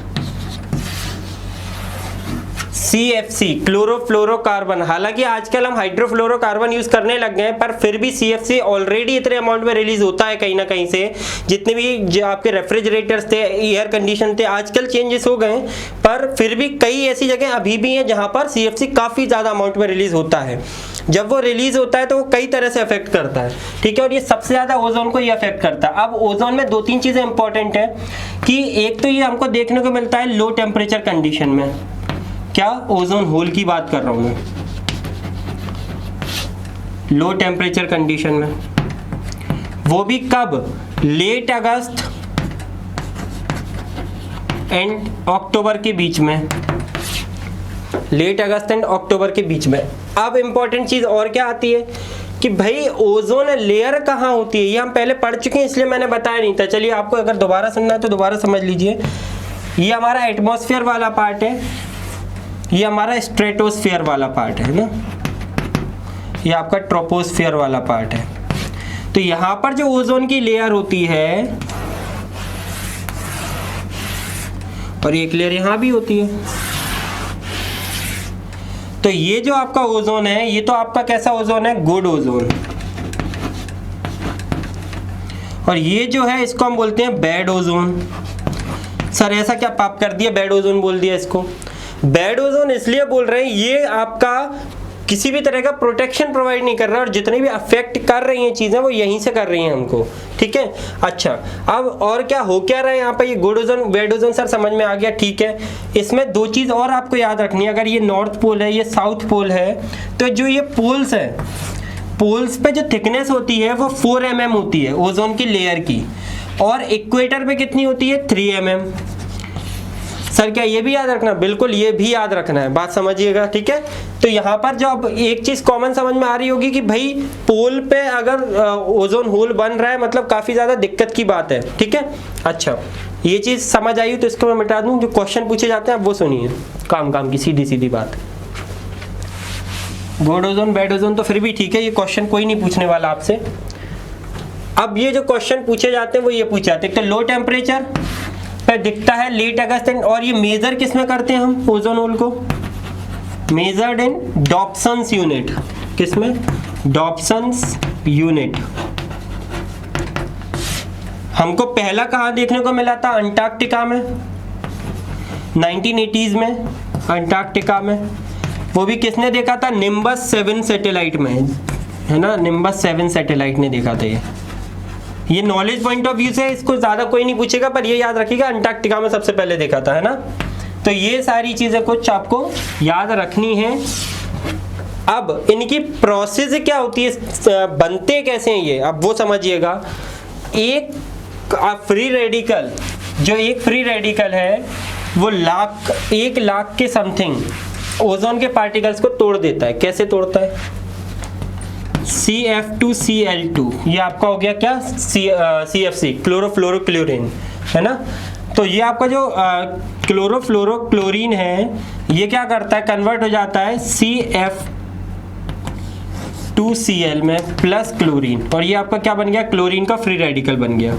CFC क्लोरोफ्लोरोकार्बन, हालांकि आजकल हम हाइड्रोफ्लोरोकार्बन यूज करने लग गए हैं, पर फिर भी CFC ऑलरेडी इतने अमाउंट में रिलीज होता है कहीं ना कहीं से। जितने भी जो आपके रेफ्रिजरेटर्स थे, एयर कंडीशन थे, आजकल चेंजेस हो गए, पर फिर भी कई ऐसी जगह अभी भी हैं जहां पर CFC काफी ज्यादा अमाउंट में रिलीज होता है। जब वो रिलीज होता है तो वो कई तरह से अफेक्ट करता है, ठीक है, और ये सबसे ज्यादा ओजोन को ये अफेक्ट करता है। अब ओजोन में 2-3 चीजें इंपॉर्टेंट है कि एक तो ये हमको देखने को मिलता है लो टेम्परेचर कंडीशन में। क्या? ओजोन होल की बात कर रहा हूं मैं, लो टेम्परेचर कंडीशन में। वो भी कब? लेट अगस्त एंड अक्टूबर के बीच में, लेट अगस्त एंड अक्टूबर के बीच में। अब इंपॉर्टेंट चीज और क्या आती है कि भाई ओजोन लेयर कहाँ होती है, ये हम पहले पढ़ चुके हैं, इसलिए मैंने बताया नहीं था। चलिए, आपको अगर दोबारा सुनना है तो दोबारा समझ लीजिए। ये हमारा एटमॉस्फेयर वाला पार्ट है, ये हमारा स्ट्रेटोस्फेयर वाला पार्ट है ना, ये आपका ट्रोपोस्फेयर वाला पार्ट है। तो यहां पर जो ओजोन की लेयर होती है, और एक लेयर यहां भी होती है, तो ये जो आपका ओजोन है, ये तो आपका कैसा ओजोन है? Good ozone. और ये जो है, इसको हम बोलते हैं बैड ओजोन। सर ऐसा क्या पाप कर दिया, बैड ओजोन बोल दिया इसको? बैड ओजोन इसलिए बोल रहे हैं, ये आपका किसी भी तरह का प्रोटेक्शन प्रोवाइड नहीं कर रहा, और जितनी भी अफेक्ट कर रही हैं चीजें वो यहीं से कर रही हैं हमको, ठीक है। अच्छा, अब और क्या हो क्या रहा है यहाँ पे? ये good ozone bad ozone sir समझ में आ गया, ठीक है। इसमें 2 चीज और आपको याद रखनी है। अगर ये नॉर्थ पोल है, ये साउथ पोल है, तो जो ये पोल्स है, पोल्स पे जो थिकनेस होती है वो 4 mm होती है ओजोन की लेयर की, और इक्वेटर पे कितनी होती है? 3 mm। सर क्या ये भी याद रखना? बिल्कुल, ये भी याद रखना है, बात समझिएगा, ठीक है। तो यहाँ पर जो अब एक चीज कॉमन समझ में आ रही होगी कि भाई पोल पे अगर ओजोन होल बन रहा है, मतलब काफी ज्यादा दिक्कत की बात है, ठीक है। अच्छा, ये चीज समझ आई तो इसको मैं मिटा दूं। जो क्वेश्चन पूछे जाते हैं अब वो सुनिए, काम की सीधी बात। गुड ओजोन बैड ओजोन तो फिर भी ठीक है, ये क्वेश्चन कोई नहीं पूछने वाला आपसे। अब ये जो क्वेश्चन पूछे जाते हैं वो ये पूछे जाते हैं, तो लो टेम्परेचर पे दिखता है लेट अगस्त, और ये मेजर किस में करते हैं हम ओजोन होल को? Measured in Dobsons unit. किसमें? Dobsons unit. हमको पहला कहाँ देखने को मिला था? अंटार्कटिका में, 1980s में अंटार्कटिका में। वो भी किसने देखा था? निम्बस 7 सैटेलाइट में, है ना, निम्बस 7 सैटेलाइट ने देखा था। ये नॉलेज पॉइंट ऑफ व्यू से इसको ज्यादा कोई नहीं पूछेगा, पर ये याद रखिएगा अंटार्कटिका में सबसे पहले देखा था, है ना। तो ये सारी चीजें कुछ आपको याद रखनी है। अब इनकी प्रोसेस क्या होती है, बनते कैसे हैं ये, अब वो समझिएगा। एक फ्री रेडिकल, जो एक फ्री रेडिकल है वो 1 लाख के समथिंग ओजोन के पार्टिकल्स को तोड़ देता है। कैसे तोड़ता है? CF2Cl2, ये आपका हो गया क्या? CFC, क्लोरोफ्लोरोक्लोरीन, है ना। तो ये आपका जो क्लोरोफ्लोरोक्लोरीन है, ये क्या करता है? कन्वर्ट हो जाता है CF2Cl में प्लस क्लोरीन, और ये आपका क्या बन गया? क्लोरीन का फ्री रेडिकल बन गया।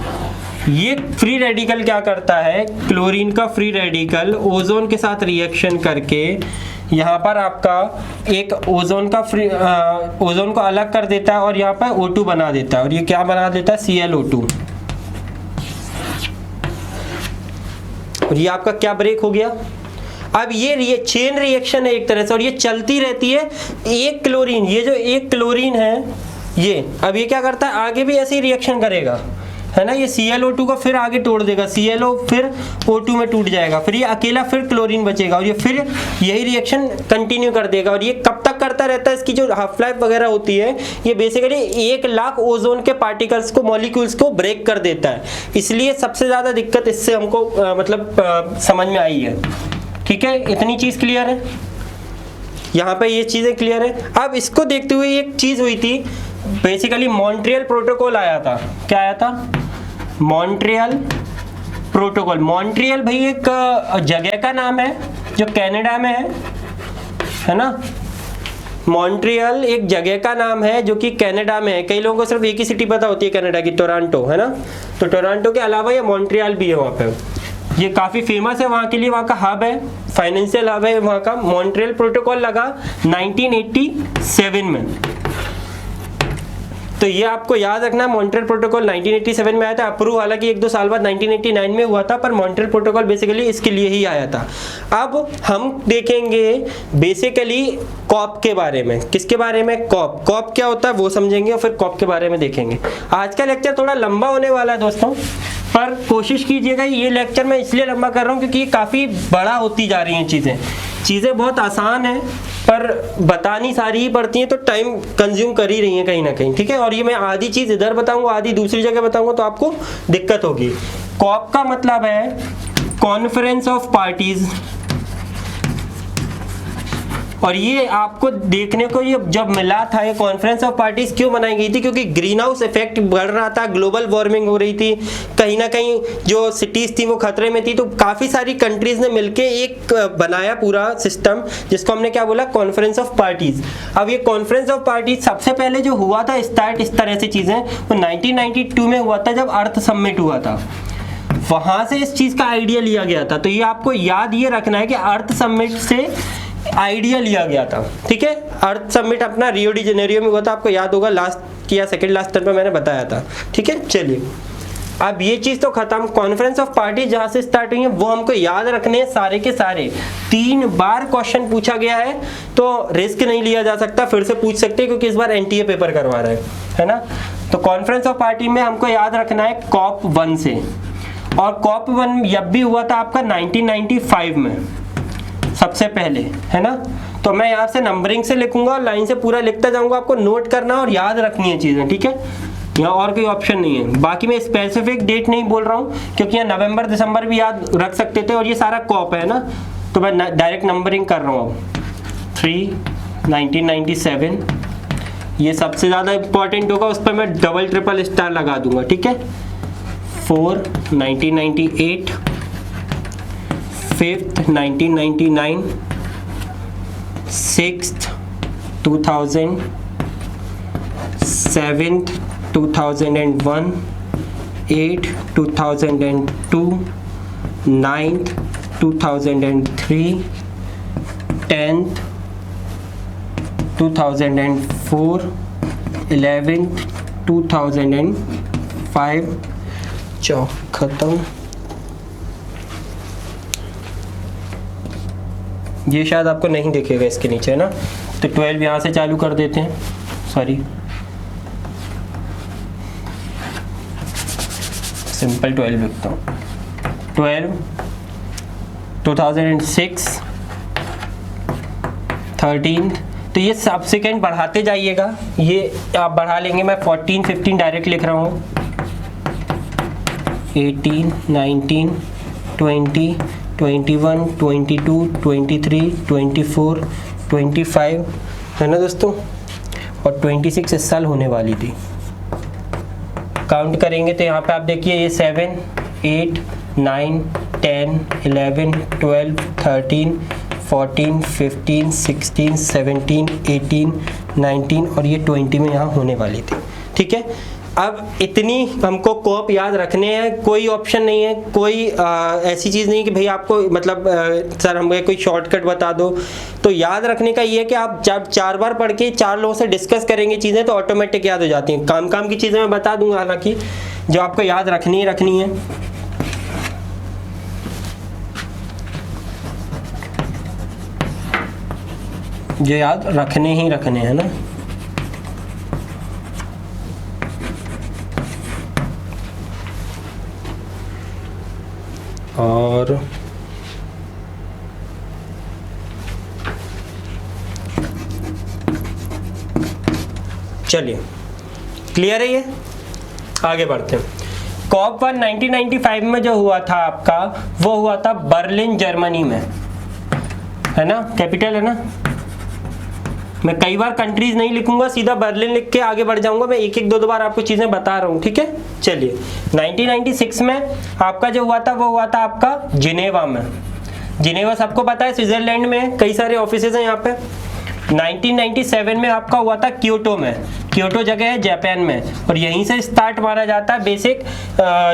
ये फ्री रेडिकल क्या करता है? क्लोरीन का फ्री रेडिकल ओजोन के साथ रिएक्शन करके यहाँ पर आपका एक ओजोन का ओजोन को अलग कर देता है और यहाँ पर O2 बना देता है, और ये क्या बना देता है, ClO2। और ये आपका क्या ब्रेक हो गया। अब ये चेन रिएक्शन है एक तरह से, और ये चलती रहती है। एक क्लोरीन, ये जो एक क्लोरीन है ये, अब ये क्या करता है, आगे भी ऐसे ही रिएक्शन करेगा, है ना। ये ClO2 को फिर आगे तोड़ देगा, ClO फिर O2 में टूट जाएगा, फिर ये अकेला फिर क्लोरीन बचेगा, और ये फिर यही रिएक्शन कंटिन्यू कर देगा। और ये कब तक करता रहता है, इसकी जो हाफ लाइफ वगैरह होती है, ये बेसिकली 1 लाख ओजोन के पार्टिकल्स को, मॉलिक्यूल्स को ब्रेक कर देता है। इसलिए सबसे ज़्यादा दिक्कत इससे हमको समझ में आई है। ठीक है, इतनी चीज़ क्लियर है, यहाँ पे ये चीज़ें क्लियर है। अब इसको देखते हुए एक चीज़ हुई थी, बेसिकली मॉन्ट्रियल प्रोटोकॉल आया था। क्या आया था, मॉन्ट्रियल प्रोटोकॉल। मॉन्ट्रियल भाई एक जगह का नाम है जो कनाडा में है ना। मॉन्ट्रियल एक जगह का नाम है जो कि कनाडा में है। कई लोगों को सिर्फ एक ही सिटी पता होती है कनाडा की, टोरंटो, है ना। तो टोरंटो के अलावा ये मॉन्ट्रियल भी है वहाँ पे, ये काफ़ी फेमस है वहाँ के लिए, वहाँ का हब है, फाइनेंशियल हब है वहाँ का। मॉन्ट्रियल प्रोटोकॉल लगा 1987 में। तो ये आपको याद रखना है, मॉन्ट्रियल प्रोटोकॉल 1987 में आया था। अप्रूव हालांकि 1-2 साल बाद 1989 में हुआ था, पर मॉन्ट्रियल प्रोटोकॉल बेसिकली इसके लिए ही आया था। अब हम देखेंगे बेसिकली कॉप के बारे में। किसके बारे में, कॉप। कॉप क्या होता है वो समझेंगे और फिर कॉप के बारे में देखेंगे। आज का लेक्चर थोड़ा लंबा होने वाला है दोस्तों, पर कोशिश कीजिएगा। ये लेक्चर मैं इसलिए लंबा कर रहा हूँ क्योंकि ये काफ़ी बड़ा होती जा रही हैं चीज़ें बहुत आसान हैं, पर बतानी सारी ही पड़ती हैं, तो टाइम कंज्यूम कर ही रही हैं कहीं ना कहीं। ठीक है, और ये मैं आधी चीज़ इधर बताऊंगा, आधी दूसरी जगह बताऊंगा, तो आपको दिक्कत होगी। कॉप का मतलब है कॉन्फ्रेंस ऑफ पार्टीज, और ये आपको देखने को ये जब मिला था, ये कॉन्फ्रेंस ऑफ पार्टीज क्यों बनाई गई थी, क्योंकि ग्रीन हाउस इफेक्ट बढ़ रहा था, ग्लोबल वार्मिंग हो रही थी, कहीं ना कहीं जो सिटीज थी वो खतरे में थी। तो काफ़ी सारी कंट्रीज ने मिलके एक बनाया पूरा सिस्टम, जिसको हमने क्या बोला, कॉन्फ्रेंस ऑफ पार्टीज। अब ये कॉन्फ्रेंस ऑफ पार्टीज सबसे पहले जो हुआ था स्टार्ट इस तरह से चीज़ें, वो 1992 में हुआ था, जब अर्थ समिट हुआ था। वहाँ से इस चीज़ का आइडिया लिया गया था। तो ये आपको याद ये रखना है कि अर्थ समिट से आइडिया लिया गया था। ठीक है, अर्थ समिट अपना रियो डी जेनेरियो में हुआ था, आपको याद होगा, लास्ट या सेकंड लास्ट टर्म पे मैंने बताया था। ठीक है, चलिए अब ये चीज़ तो खत्म। कॉन्फ्रेंस ऑफ पार्टी जहाँ से स्टार्ट हुई है वो हमको याद रखने हैं सारे के सारे। 3 बार क्वेश्चन पूछा गया है, तो रिस्क नहीं लिया जा सकता, फिर से पूछ सकते हैं क्योंकि इस बार एनटीए पेपर करवा रहा है ना। तो कॉन्फ्रेंस ऑफ पार्टी में हमको याद रखना है COP 1 से, और COP 1 जब भी हुआ था आपका 1995 में सबसे पहले, है ना। तो मैं यहाँ से नंबरिंग से लिखूंगा और लाइन से पूरा लिखता जाऊंगा, आपको नोट करना और याद रखनी है चीज़ें। ठीक है, यहाँ और कोई ऑप्शन नहीं है। बाकी मैं स्पेसिफिक डेट नहीं बोल रहा हूँ क्योंकि यहाँ नवंबर दिसंबर भी याद रख सकते थे, और ये सारा कॉप है ना, तो मैं डायरेक्ट नंबरिंग कर रहा हूँ। 3 1997 ये सबसे ज़्यादा इंपॉर्टेंट होगा, उस पर मैं डबल ट्रिपल स्टार लगा दूंगा। ठीक है, 4 1998, 5th 1999, 6th 2000, 7th 2001, 8th 2002, 9th 2003, 10th 2004, 11th 2005। चौ खत्म। ये शायद आपको नहीं दिखेगा इसके नीचे, है ना। तो 12 यहाँ से चालू कर देते हैं, सॉरी सिंपल 12 लिखता हूँ। 12 2006, 13, तो ये सब सेकेंड बढ़ाते जाइएगा, ये आप बढ़ा लेंगे। मैं 14 15 डायरेक्ट लिख रहा हूँ। 18 19 20 21 22 23 24 25, है ना दोस्तों, और 26 इस साल होने वाली थी। काउंट करेंगे तो यहाँ पे आप देखिए, ये 7 8 9 10 11 12 13 14 15 16 17 18 19 और ये 20 में यहाँ होने वाली थी। ठीक है, अब इतनी हमको कॉप याद रखने हैं, कोई ऑप्शन नहीं है, कोई ऐसी चीज़ नहीं कि भाई आपको मतलब सर हमें कोई शॉर्टकट बता दो। तो याद रखने का ये है कि आप जब 4 बार पढ़ के 4 लोगों से डिस्कस करेंगे चीज़ें तो ऑटोमेटिक याद हो जाती हैं। काम की चीज़ें मैं बता दूंगा हालांकि जो आपको याद रखनी है जो याद रखने हैं ना। और चलिए क्लियर है ये, आगे बढ़ते हैं। कॉप 1 1995 में जो हुआ था आपका, वो हुआ था बर्लिन जर्मनी में, है ना, कैपिटल है ना। मैं कई बार कंट्रीज नहीं लिखूंगा, सीधा बर्लिन लिख के आगे बढ़ जाऊंगा। मैं एक दो बार आपको चीजें बता रहा हूँ, ठीक है। चलिए 1996 में आपका जो हुआ था वो हुआ था आपका जिनेवा में। जिनेवा सबको पता है स्विट्जरलैंड में, कई सारे ऑफिसेज हैं यहाँ पे। 1997 में आपका हुआ था क्योटो में, क्योटो जगह है जापान में, और यहीं से स्टार्ट माना जाता है बेसिक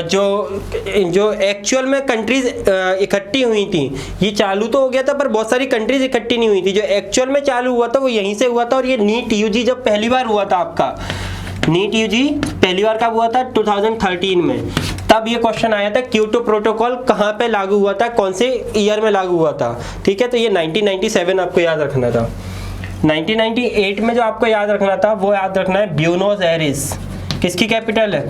जो एक्चुअल में कंट्रीज इकट्ठी हुई थी। ये चालू तो हो गया था पर बहुत सारी कंट्रीज इकट्ठी नहीं हुई थी। जो एक्चुअल में चालू हुआ था वो यहीं से हुआ था। और ये नीट यूजी जब पहली बार हुआ था आपका, नीट यूजी पहली बार कब हुआ था 2013 में, तब ये क्वेश्चन आया था क्योटो प्रोटोकॉल कहाँ पे लागू हुआ था, कौन से ईयर में लागू हुआ था, ठीक है। तो ये 1997 आपको याद रखना था। 1998 में जो आपको याद रखना था वो याद रखना है ब्यूनोस एयरिस। किसकी कैपिटल है,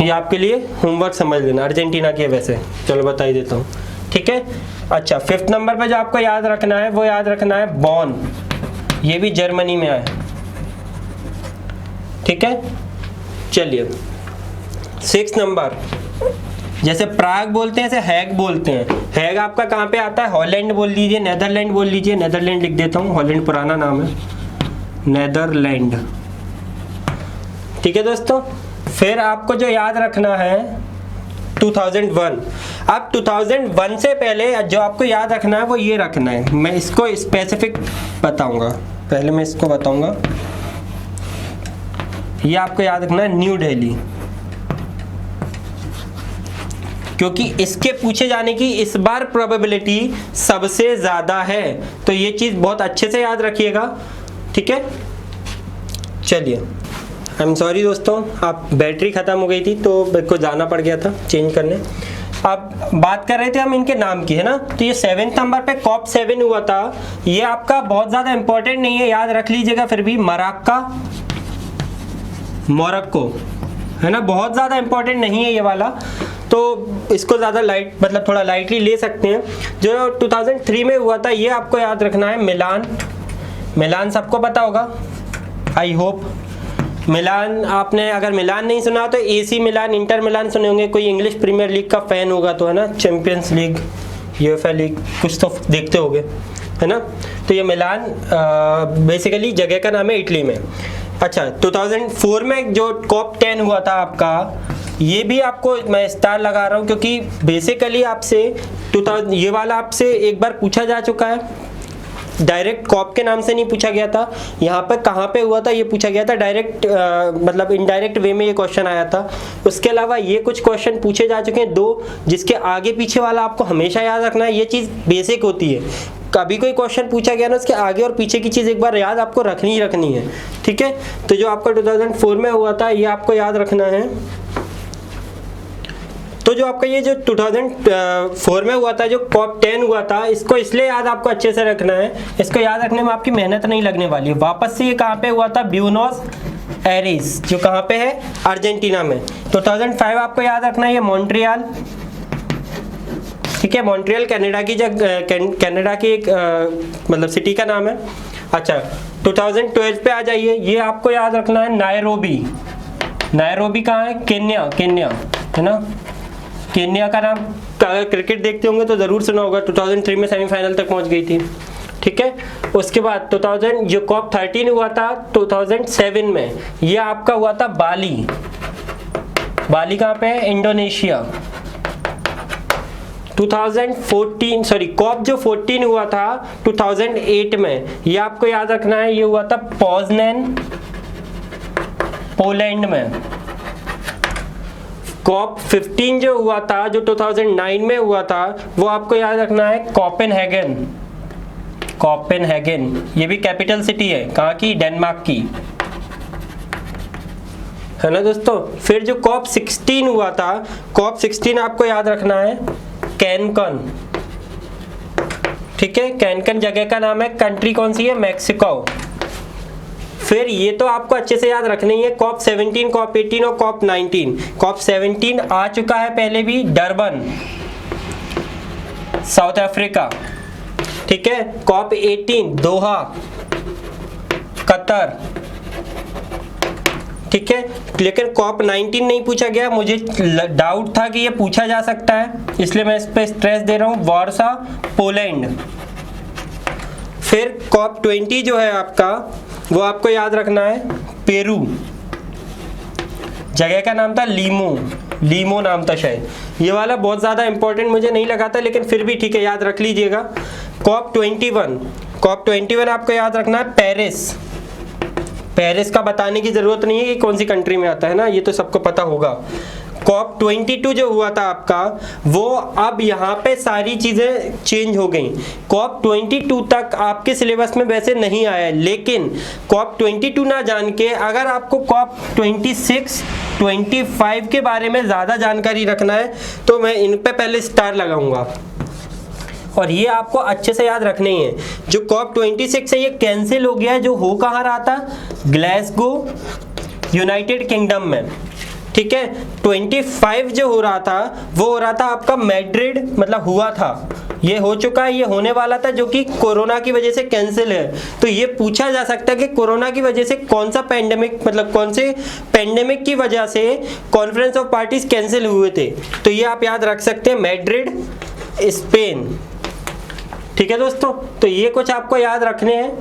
ये आपके लिए होमवर्क समझ लेना, अर्जेंटीना की है वैसे, चलो बता ही देता हूँ, ठीक है। अच्छा 5th नंबर पे जो आपको याद रखना है वो याद रखना है बॉन, ये भी जर्मनी में है, ठीक है। चलिए 6th नंबर, जैसे प्राग बोलते हैं ऐसे हैग बोलते हैं। हैग आपका कहाँ पे आता है, हॉलैंड बोल लीजिए, नेदरलैंड बोल लीजिए, नेदरलैंड लिख देता हूँ, हॉलैंड पुराना नाम है, नेदरलैंड, ठीक है दोस्तों। फिर आपको जो याद रखना है 2001। अब 2001 से पहले जो आपको याद रखना है वो ये रखना है, मैं इसको स्पेसिफिक बताऊंगा, पहले मैं इसको बताऊंगा। ये आपको याद रखना है न्यू दिल्ली, क्योंकि इसके पूछे जाने की इस बार प्रोबेबिलिटी सबसे ज़्यादा है, तो ये चीज़ बहुत अच्छे से याद रखिएगा, ठीक है। चलिए आई एम सॉरी दोस्तों, आप बैटरी ख़त्म हो गई थी तो मेरे को जाना पड़ गया था चेंज करने। अब बात कर रहे थे हम इनके नाम की, है ना। तो ये 7th नंबर पे कॉप 7 हुआ था। ये आपका बहुत ज़्यादा इंपॉर्टेंट नहीं है, याद रख लीजिएगा फिर भी, मोरक्को, है ना, बहुत ज़्यादा इंपॉर्टेंट नहीं है ये वाला, तो इसको ज़्यादा लाइट मतलब थोड़ा लाइटली ले सकते हैं। जो 2003 में हुआ था ये आपको याद रखना है मिलान। मिलान सबको पता होगा आई होप। मिलान आपने अगर मिलान नहीं सुना तो AC मिलान, इंटर मिलान सुने होंगे। कोई इंग्लिश प्रीमियर लीग का फ़ैन होगा तो, है ना, चैम्पियंस लीग, यूएफए लीग कुछ तो देखते होंगे, है ना। तो ये मिलान बेसिकली जगह का नाम है, इटली में। अच्छा 2004 में जो कॉप 10 हुआ था आपका, ये भी आपको मैं स्टार लगा रहा हूँ क्योंकि बेसिकली आपसे ये वाला आपसे एक बार पूछा जा चुका है, डायरेक्ट कॉप के नाम से नहीं पूछा गया था। यहाँ पर कहाँ पे हुआ था ये पूछा गया था, डायरेक्ट मतलब इनडायरेक्ट वे में ये क्वेश्चन आया था। उसके अलावा ये कुछ क्वेश्चन पूछे जा चुके हैं 2, जिसके आगे पीछे वाला आपको हमेशा याद रखना है। ये चीज़ बेसिक होती है, कभी कोई क्वेश्चन पूछा गया ना उसके आगे और पीछे की चीज़ एक बार याद आपको रखनी ही रखनी है, ठीक है। तो जो आपका 2004 में हुआ था ये आपको याद रखना है। तो जो आपका ये जो 2004 में हुआ था, जो कॉप 10 हुआ था, इसको इसलिए याद आपको अच्छे से रखना है, इसको याद रखने में आपकी मेहनत नहीं लगने वाली है। वापस से ये कहाँ पे हुआ था, ब्यूनोस एयरिस, जो कहाँ पे है, अर्जेंटीना में। 2005 आपको याद रखना है ये मॉन्ट्रियल, ठीक है। मॉन्ट्रियल कनाडा की कनाडा की एक मतलब सिटी का नाम है। अच्छा 2012 पे आ जाइए, ये आपको याद रखना है नायरोबी। नायरोबी कहाँ है, केन्या, है ना। केन्या का नाम अगर क्रिकेट देखते होंगे तो ज़रूर सुना होगा, 2003 में सेमीफाइनल तक पहुंच गई थी, ठीक है। उसके बाद 2000 जो कॉप 13 हुआ था 2007 में, ये आपका हुआ था बाली। बाली कहाँ पे है, इंडोनेशिया। 2014 सॉरी कॉप जो 14 हुआ था 2008 में, ये आपको याद रखना है, ये हुआ था पोलैंड में। कॉप 15 जो हुआ था, जो 2009 में हुआ था, वो आपको याद रखना है कोपेनहेगन। कोपेनहेगन ये भी कैपिटल सिटी है, कहाँ की? डेनमार्क की, है ना दोस्तों। फिर जो कॉप 16 हुआ था, कॉप 16 आपको याद रखना है कैनकन, ठीक है। कैनकन जगह का नाम है, कंट्री कौन सी है? मैक्सिको। फिर ये तो आपको अच्छे से याद रखनी है, कॉप 17, कॉप 18 और कॉप 19। कॉप 17 आ चुका है पहले भी, डरबन, साउथ अफ्रीका, ठीक है। कॉप 18 दोहा, कतर, ठीक है। लेकिन कॉप 19 नहीं पूछा गया, मुझे डाउट था कि ये पूछा जा सकता है, इसलिए मैं इस पे स्ट्रेस दे रहा हूं, वार्सा, पोलैंड। फिर कॉप 20 जो है आपका, वो आपको याद रखना है पेरू, जगह का नाम था लीमो नाम था शायद। ये वाला बहुत ज़्यादा इंपॉर्टेंट मुझे नहीं लगा था, लेकिन फिर भी ठीक है, याद रख लीजिएगा। कॉप 21 आपको याद रखना है पेरिस का बताने की ज़रूरत नहीं है कि कौन सी कंट्री में आता है ना, ये तो सबको पता होगा। कॉप 22 जो हुआ था आपका, वो अब यहाँ पे सारी चीज़ें चेंज हो गई। कॉप 22 तक आपके सिलेबस में वैसे नहीं आया है, लेकिन कॉप 22 ना जान के अगर आपको कॉप 26, 25 के बारे में ज़्यादा जानकारी रखना है तो मैं इन पे पहले स्टार लगाऊंगा, और ये आपको अच्छे से याद रखने ही है। जो कॉप 26 है ये कैंसिल हो गया है, जो हो कहाँ रहा था? ग्लासगो, यूनाइटेड किंगडम में, ठीक है। 25 जो हो रहा था वो हो रहा था आपका मैड्रिड, मतलब हुआ था, ये हो चुका है, ये होने वाला था, जो कि कोरोना की वजह से कैंसिल है। तो ये पूछा जा सकता है कि कोरोना की वजह से कौन सा पैंडेमिक, मतलब कौन से पैंडेमिक की वजह से कॉन्फ्रेंस ऑफ पार्टीज कैंसिल हुए थे। तो ये आप याद रख सकते हैं, मैड्रिड, स्पेन, ठीक है दोस्तों। तो ये कुछ आपको याद रखने हैं।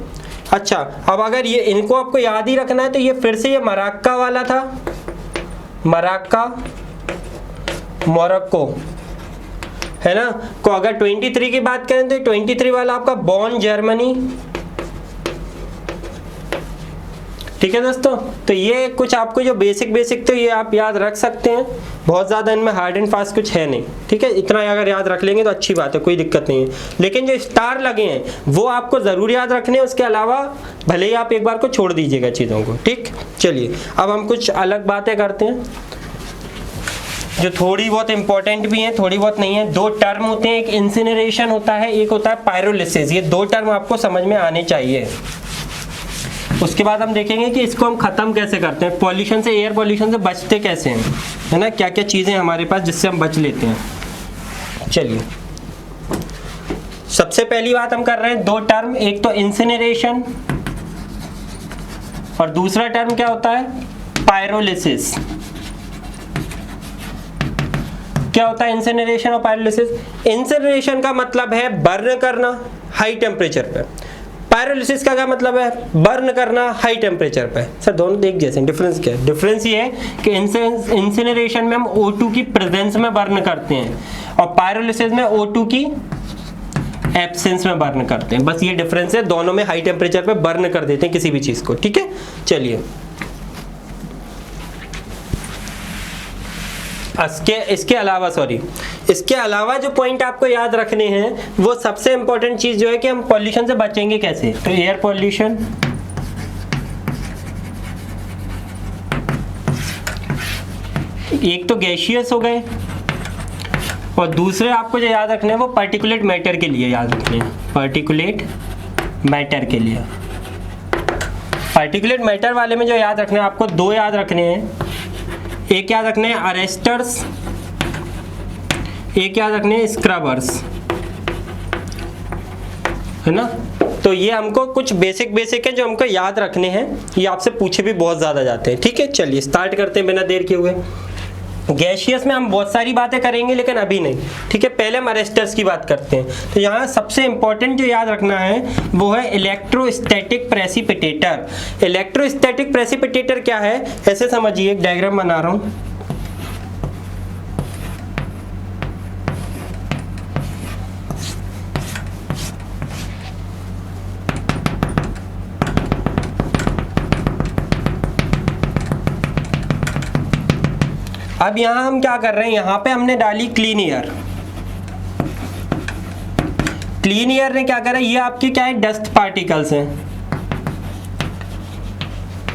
अच्छा, अब अगर ये इनको आपको याद ही रखना है तो ये फिर से ये मराक्का वाला था, मराक्का, मोरक्को, है ना। को अगर 23 की बात करें तो 23 वाला आपका बॉन, जर्मनी, ठीक है दोस्तों। तो ये कुछ आपको जो बेसिक तो ये आप याद रख सकते हैं, बहुत ज़्यादा इनमें हार्ड एंड फास्ट कुछ है नहीं, ठीक है। इतना अगर याद रख लेंगे तो अच्छी बात है, कोई दिक्कत नहीं है। लेकिन जो स्टार लगे हैं वो आपको ज़रूर याद रखने हैं, उसके अलावा भले ही आप एक बार को छोड़ दीजिएगा चीज़ों को, ठीक। चलिए अब हम कुछ अलग बातें करते हैं जो थोड़ी बहुत इंपॉर्टेंट भी हैं, थोड़ी बहुत नहीं है। दो टर्म होते हैं, एक इंसिनरेशन होता है, एक होता है पायरोलिसिस। ये दो टर्म आपको समझ में आने चाहिए। उसके बाद हम देखेंगे कि इसको हम ख़त्म कैसे करते हैं, पॉल्यूशन से, एयर पॉल्यूशन से बचते कैसे हैं, है ना, क्या क्या चीज़ें हमारे पास जिससे हम बच लेते हैं। चलिए सबसे पहली बात हम कर रहे हैं, दो टर्म, एक तो इंसिनरेशन और दूसरा टर्म क्या होता है? पायरोलिसिस। क्या होता है इंसिनरेशन और पायरोलिसिस? इंसिनरेशन का मतलब है बर्न करना हाई टेम्परेचर पे, पायरोलिसिस का क्या मतलब है? बर्न करना हाई टेम्परेचर पे। सर दोनों एक जैसे, डिफरेंस क्या है? डिफरेंस ये है कि इंसिनरेशन में हम O2 की प्रेजेंस में बर्न करते हैं और पायरोलिसिस में O2 की एब्सेंस में बर्न करते हैं, बस ये डिफरेंस है। दोनों में हाई टेम्परेचर पे बर्न कर देते हैं किसी भी चीज़ को, ठीक है। चलिए इसके अलावा जो पॉइंट आपको याद रखने हैं, वो सबसे इंपॉर्टेंट चीज जो है कि हम पॉल्यूशन से बचेंगे कैसे। तो एयर पॉल्यूशन, एक तो गैसियस हो गए और दूसरे आपको जो याद रखने हैं वो पार्टिकुलेट मैटर के लिए याद रखने हैं, पार्टिकुलेट मैटर के लिए। पार्टिकुलेट मैटर वाले में जो याद रखने हैं, आपको दो याद रखने हैं। एक याद रखने हैं अरेस्टर्स, एक याद रखने हैं स्क्रबर्स, है ना। तो ये हमको कुछ बेसिक है जो हमको याद रखने हैं, ये आपसे पूछे भी बहुत ज़्यादा जाते हैं, ठीक है। चलिए स्टार्ट करते हैं बिना देर किए हुए। गैसियस में हम बहुत सारी बातें करेंगे लेकिन अभी नहीं, ठीक है। पहले हम अरेस्टर्स की बात करते हैं। तो यहाँ सबसे इंपॉर्टेंट जो याद रखना है वो है इलेक्ट्रोस्टैटिक प्रेसिपिटेटर। इलेक्ट्रोस्टैटिक प्रेसिपिटेटर क्या है, ऐसे समझिए, एक डायग्राम बना रहा हूँ। अब यहाँ हम क्या कर रहे हैं, यहाँ पे हमने डाली क्लीन एयर। क्लीन एयर ने क्या करा, ये आपके क्या है डस्ट पार्टिकल्स हैं,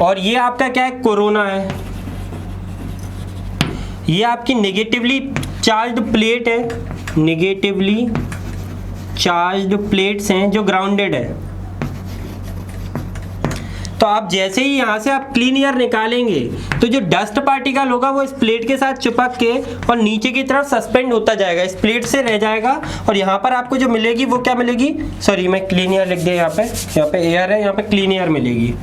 और ये आपका क्या है कोरोना है, ये आपकी नेगेटिवली चार्ज्ड प्लेट है, नेगेटिवली चार्ज्ड प्लेट्स हैं जो ग्राउंडेड है। तो आप जैसे ही यहाँ से आप क्लीन एयर निकालेंगे तो जो डस्ट पार्टिकल होगा वो इस प्लेट के साथ चिपक के और नीचे की तरफ सस्पेंड होता जाएगा, इस प्लेट से रह जाएगा, और यहाँ पर आपको जो मिलेगी वो क्या मिलेगी, सॉरी मैं क्लीन एयर लिख दिया, यहाँ पे एयर है, यहाँ पे क्लीन एयर मिलेगी।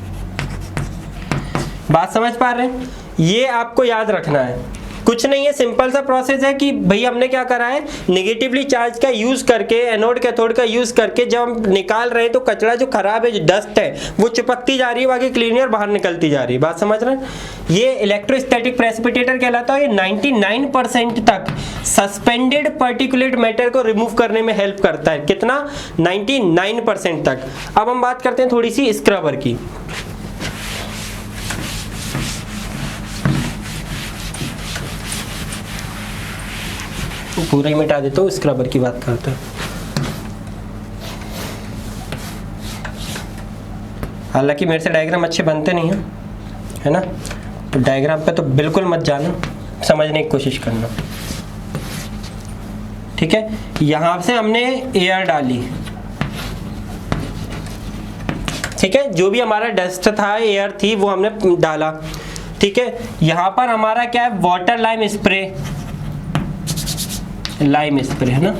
बात समझ पा रहे हैं? ये आपको याद रखना है, कुछ नहीं है, सिंपल सा प्रोसेस है कि भाई हमने क्या करा है, नेगेटिवली चार्ज का यूज करके, एनोड कैथोड का यूज करके जब हम निकाल रहे हैं तो कचरा जो खराब है, जो डस्ट है वो चिपकती जा रही है, बाकी क्लीन एयर बाहर निकलती जा रही है। बात समझ रहे हैं? ये इलेक्ट्रोस्टैटिक प्रेसिपिटेटर कहलाता है। ये 99% तक सस्पेंडेड पार्टिकुलेट मैटर को रिमूव करने में हेल्प करता है। कितना? 99% तक। अब हम बात करते हैं थोड़ी सी स्क्रबर की। पूरा ही मिटा देता हूँ, स्क्रबर की बात करते हैं। हालांकि मेरे से डायग्राम अच्छे बनते नहीं हैं, है ना, तो डायग्राम पे तो बिल्कुल मत जाना, समझने की कोशिश करना, ठीक है। यहां से हमने एयर डाली, ठीक है, जो भी हमारा डस्ट था, एयर थी, वो हमने डाला, ठीक है। यहां पर हमारा क्या है, water lime spray, lime spray, है ना।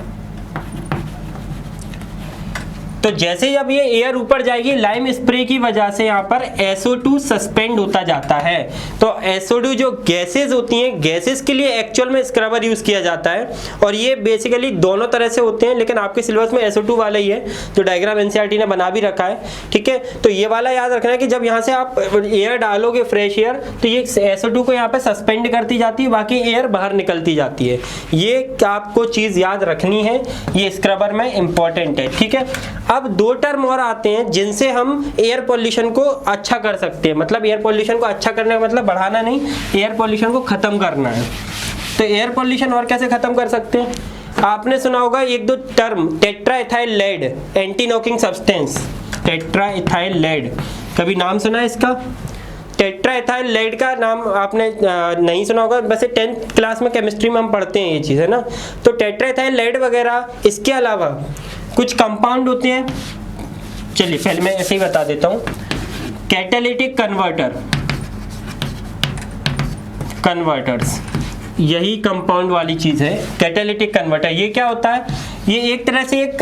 तो जैसे जब ये एयर ऊपर जाएगी, लाइम स्प्रे की वजह से यहाँ पर SO2 सस्पेंड होता जाता है। तो SO2 जो गैसेस होती हैं, गैसेस के लिए एक्चुअल में स्क्रबर यूज किया जाता है, और ये बेसिकली दोनों तरह से होते हैं, लेकिन आपके सिलेबस में SO2 वाला ही है, जो डायग्राम NCERT ने बना भी रखा है, ठीक है। तो ये वाला याद रखना है कि जब यहाँ से आप एयर डालोगे, फ्रेश एयर, तो ये SO2 को यहाँ पे सस्पेंड करती जाती है, बाकी एयर बाहर निकलती जाती है। ये आपको चीज याद रखनी है, ये स्क्रबर में इंपॉर्टेंट है, ठीक है। अब दो टर्म और आते हैं जिनसे हम एयर पॉल्यूशन को अच्छा कर सकते हैं। मतलब एयर पॉल्यूशन को अच्छा करने का मतलब बढ़ाना नहीं, एयर पॉल्यूशन को खत्म करना है। तो एयर पॉल्यूशन और कैसे खत्म कर सकते हैं? आपने सुना होगा एक दो term, tetraethyl lead, anti knocking substance, tetraethyl lead, कभी नाम सुना है इसका? टेट्राइथाइल लेड का नाम आपने नहीं सुना होगा, वैसे 10th क्लास में केमिस्ट्री में हम पढ़ते हैं ये चीज़, है ना। तो टेट्राइथाइल लेड वगैरह, इसके अलावा कुछ कंपाउंड होते हैं, चलिए पहले मैं ऐसे ही बता देता हूँ। कैटालिटिक कन्वर्टर्स, यही कंपाउंड वाली चीज़ है कैटालिटिक कन्वर्टर। ये क्या होता है? ये एक तरह से एक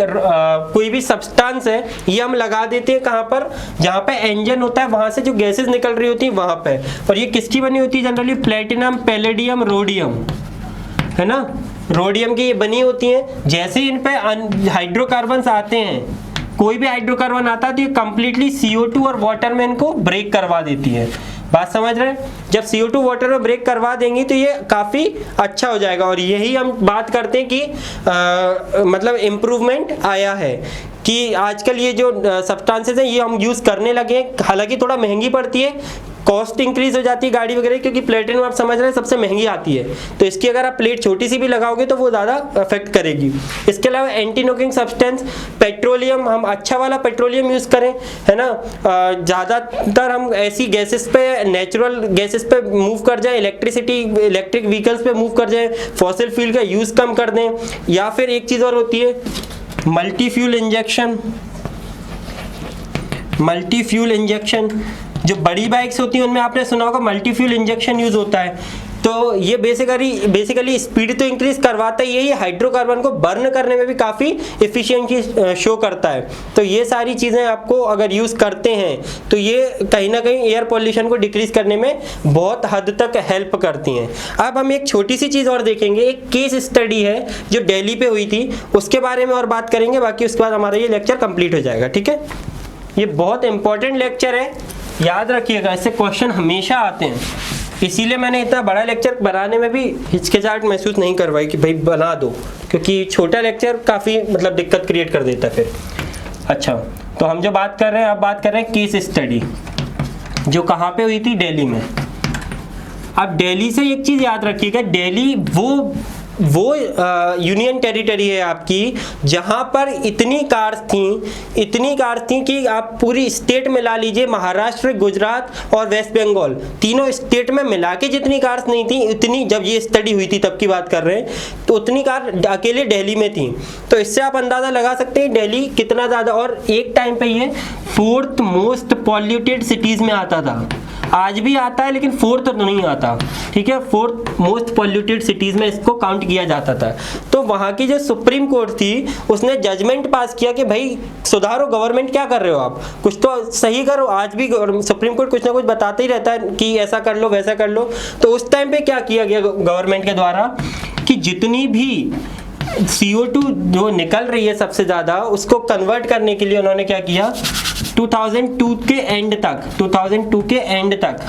कोई भी सब्सटेंस है, ये हम लगा देते हैं कहाँ पर, जहाँ पे इंजन होता है, वहाँ से जो गैसेस निकल रही होती है वहाँ पे। और ये किसकी बनी होती है? जनरली प्लेटिनम, पैलेडियम, रोडियम, है ना, रोडियम की ये बनी होती हैं। जैसे इन पे हाइड्रोकार्बन्स आते हैं, कोई भी हाइड्रोकार्बन आता है तो ये कंप्लीटली CO2 और वाटर में इनको ब्रेक करवा देती है। बात समझ रहे हैं? जब CO2 वाटर में ब्रेक करवा देंगी तो ये काफ़ी अच्छा हो जाएगा। और यही हम बात करते हैं कि मतलब इम्प्रूवमेंट आया है कि आजकल ये जो सब्सटेंसेस हैं ये हम यूज़ करने लगे हैं। हालांकि थोड़ा महंगी पड़ती है, कॉस्ट इंक्रीज हो जाती है गाड़ी वगैरह, क्योंकि प्लेटिनम आप समझ रहे हैं सबसे महंगी आती है, तो इसकी अगर आप प्लेट छोटी सी भी लगाओगे तो वो ज़्यादा अफेक्ट करेगी। इसके अलावा एंटी नॉकिंग सब्सटेंस, पेट्रोलियम, हम अच्छा वाला पेट्रोलियम यूज़ करें, है ना। ज़्यादातर हम ऐसी गैसेस पे, नेचुरल गैसेस पे मूव कर जाए, इलेक्ट्रिक व्हीकल्स पे मूव कर जाए, फॉसिल फ्यूल का यूज़ कम कर दें। या फिर एक चीज़ और होती है, मल्टी फ्यूल इंजेक्शन। जो बड़ी बाइक्स होती हैं उनमें आपने सुना होगा मल्टी फ्यूल इंजेक्शन यूज होता है। तो ये बेसिकली स्पीड तो इंक्रीज करवाता ही है, ये हाइड्रोकार्बन को बर्न करने में भी काफ़ी एफिशिएंसी शो करता है। तो ये सारी चीज़ें आपको अगर यूज़ करते हैं तो ये कहीं ना कहीं एयर पॉल्यूशन को डिक्रीज करने में बहुत हद तक हेल्प करती हैं। अब हम एक छोटी सी चीज़ और देखेंगे, एक केस स्टडी है जो दिल्ली पे हुई थी, उसके बारे में और बात करेंगे, बाकी उसके बाद हमारा ये लेक्चर कंप्लीट हो जाएगा, ठीक है। ये बहुत इंपॉर्टेंट लेक्चर है, याद रखिएगा, इससे क्वेश्चन हमेशा आते हैं। इसीलिए मैंने इतना बड़ा लेक्चर बनाने में भी हिचकिचाहट महसूस नहीं करवाई कि भाई बना दो, क्योंकि छोटा लेक्चर काफ़ी मतलब दिक्कत क्रिएट कर देता है फिर। अच्छा, तो हम जो बात कर रहे हैं, अब बात कर रहे हैं केस स्टडी, जो कहाँ पे हुई थी? दिल्ली में। अब दिल्ली से एक चीज़ याद रखिएगा, दिल्ली वो यूनियन टेरिटरी है आपकी जहाँ पर इतनी कार्स थी कि आप पूरी स्टेट में ला लीजिए, महाराष्ट्र, गुजरात और वेस्ट बंगाल तीनों स्टेट में मिला के जितनी कार्स नहीं थी उतनी, जब ये स्टडी हुई थी तब की बात कर रहे हैं, तो उतनी कार अकेले दिल्ली में थी। तो इससे आप अंदाज़ा लगा सकते हैं दिल्ली कितना ज़्यादा, और एक टाइम पे ये 4th मोस्ट पॉल्यूटेड सिटीज़ में आता था। आज भी आता है लेकिन 4th तो नहीं आता, ठीक है, 4th मोस्ट पॉल्यूटेड सिटीज़ में इसको काउंट किया जाता था। तो वहाँ की जो सुप्रीम कोर्ट थी उसने जजमेंट पास किया कि भाई सुधारो, गवर्नमेंट क्या कर रहे हो आप, कुछ तो सही करो। आज भी सुप्रीम कोर्ट कुछ ना कुछ बताते ही रहता है कि ऐसा कर लो वैसा कर लो। तो उस टाइम पे क्या किया गया गवर्नमेंट के द्वारा कि जितनी भी CO2 जो निकल रही है सबसे ज़्यादा, उसको कन्वर्ट करने के लिए उन्होंने क्या किया, 2002 के एंड तक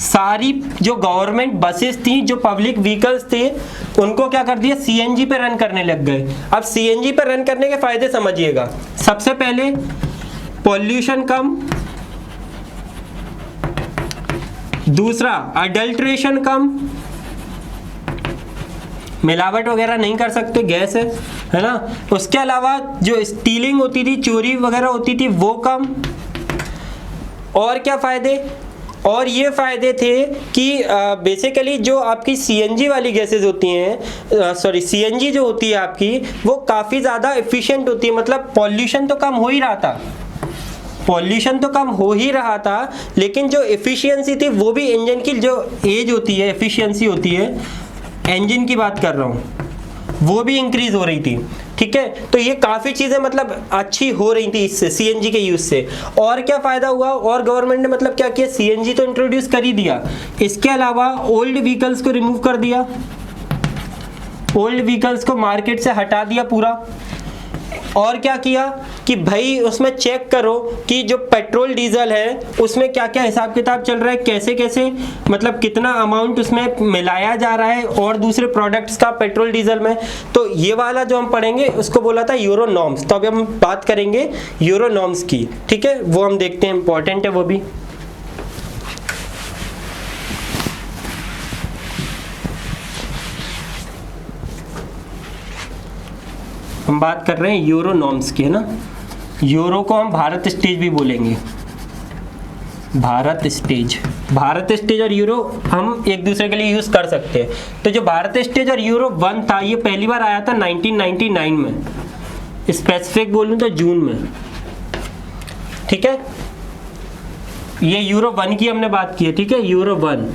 सारी जो गवर्नमेंट बसेस थी, जो पब्लिक व्हीकल्स थे, उनको क्या कर दिया, CNG पे रन करने लग गए। अब CNG पे रन करने के फायदे समझिएगा। सबसे पहले पॉल्यूशन कम, दूसरा अडल्ट्रेशन कम, मिलावट वगैरह नहीं कर सकते, गैस है ना। उसके अलावा जो स्टीलिंग होती थी, चोरी वगैरह होती थी, वो कम। और क्या फ़ायदे, और ये फ़ायदे थे कि बेसिकली जो आपकी CNG वाली गैसेस होती हैं, CNG जो होती है आपकी, वो काफ़ी ज़्यादा एफिशिएंट होती है। मतलब पॉल्यूशन तो कम हो ही रहा था, लेकिन जो एफिशिएंसी थी वो भी, इंजन की जो एज होती है, एफिशिएंसी होती है, इंजन की बात कर रहा हूँ, वो भी इंक्रीज हो रही थी, ठीक है। तो ये काफ़ी चीज़ें मतलब अच्छी हो रही थी इससे, CNG के यूज़ से। और क्या फ़ायदा हुआ, और गवर्नमेंट ने मतलब क्या किया, CNG तो इंट्रोड्यूस कर ही दिया, इसके अलावा ओल्ड व्हीकल्स को रिमूव कर दिया, ओल्ड व्हीकल्स को मार्केट से हटा दिया पूरा। और क्या किया कि भाई उसमें चेक करो कि जो पेट्रोल डीजल है उसमें क्या क्या हिसाब किताब चल रहा है, कैसे कैसे मतलब कितना अमाउंट उसमें मिलाया जा रहा है और दूसरे प्रोडक्ट्स का पेट्रोल डीजल में। तो ये वाला जो हम पढ़ेंगे उसको बोला था यूरो नॉर्म्स। तो अभी हम बात करेंगे यूरो नॉर्म्स की, ठीक है, वो हम देखते हैं, इंपॉर्टेंट है वो भी। हम बात कर रहे हैं यूरो नॉर्म्स की, है ना। यूरो को हम भारत स्टेज भी बोलेंगे, भारत स्टेज और यूरो हम एक दूसरे के लिए यूज़ कर सकते हैं। तो जो भारत स्टेज और यूरो 1 था, ये पहली बार आया था 1999 में, स्पेसिफिक बोलूँ तो जून में, ठीक है। ये यूरो 1 की हमने बात की है, ठीक है, यूरो 1।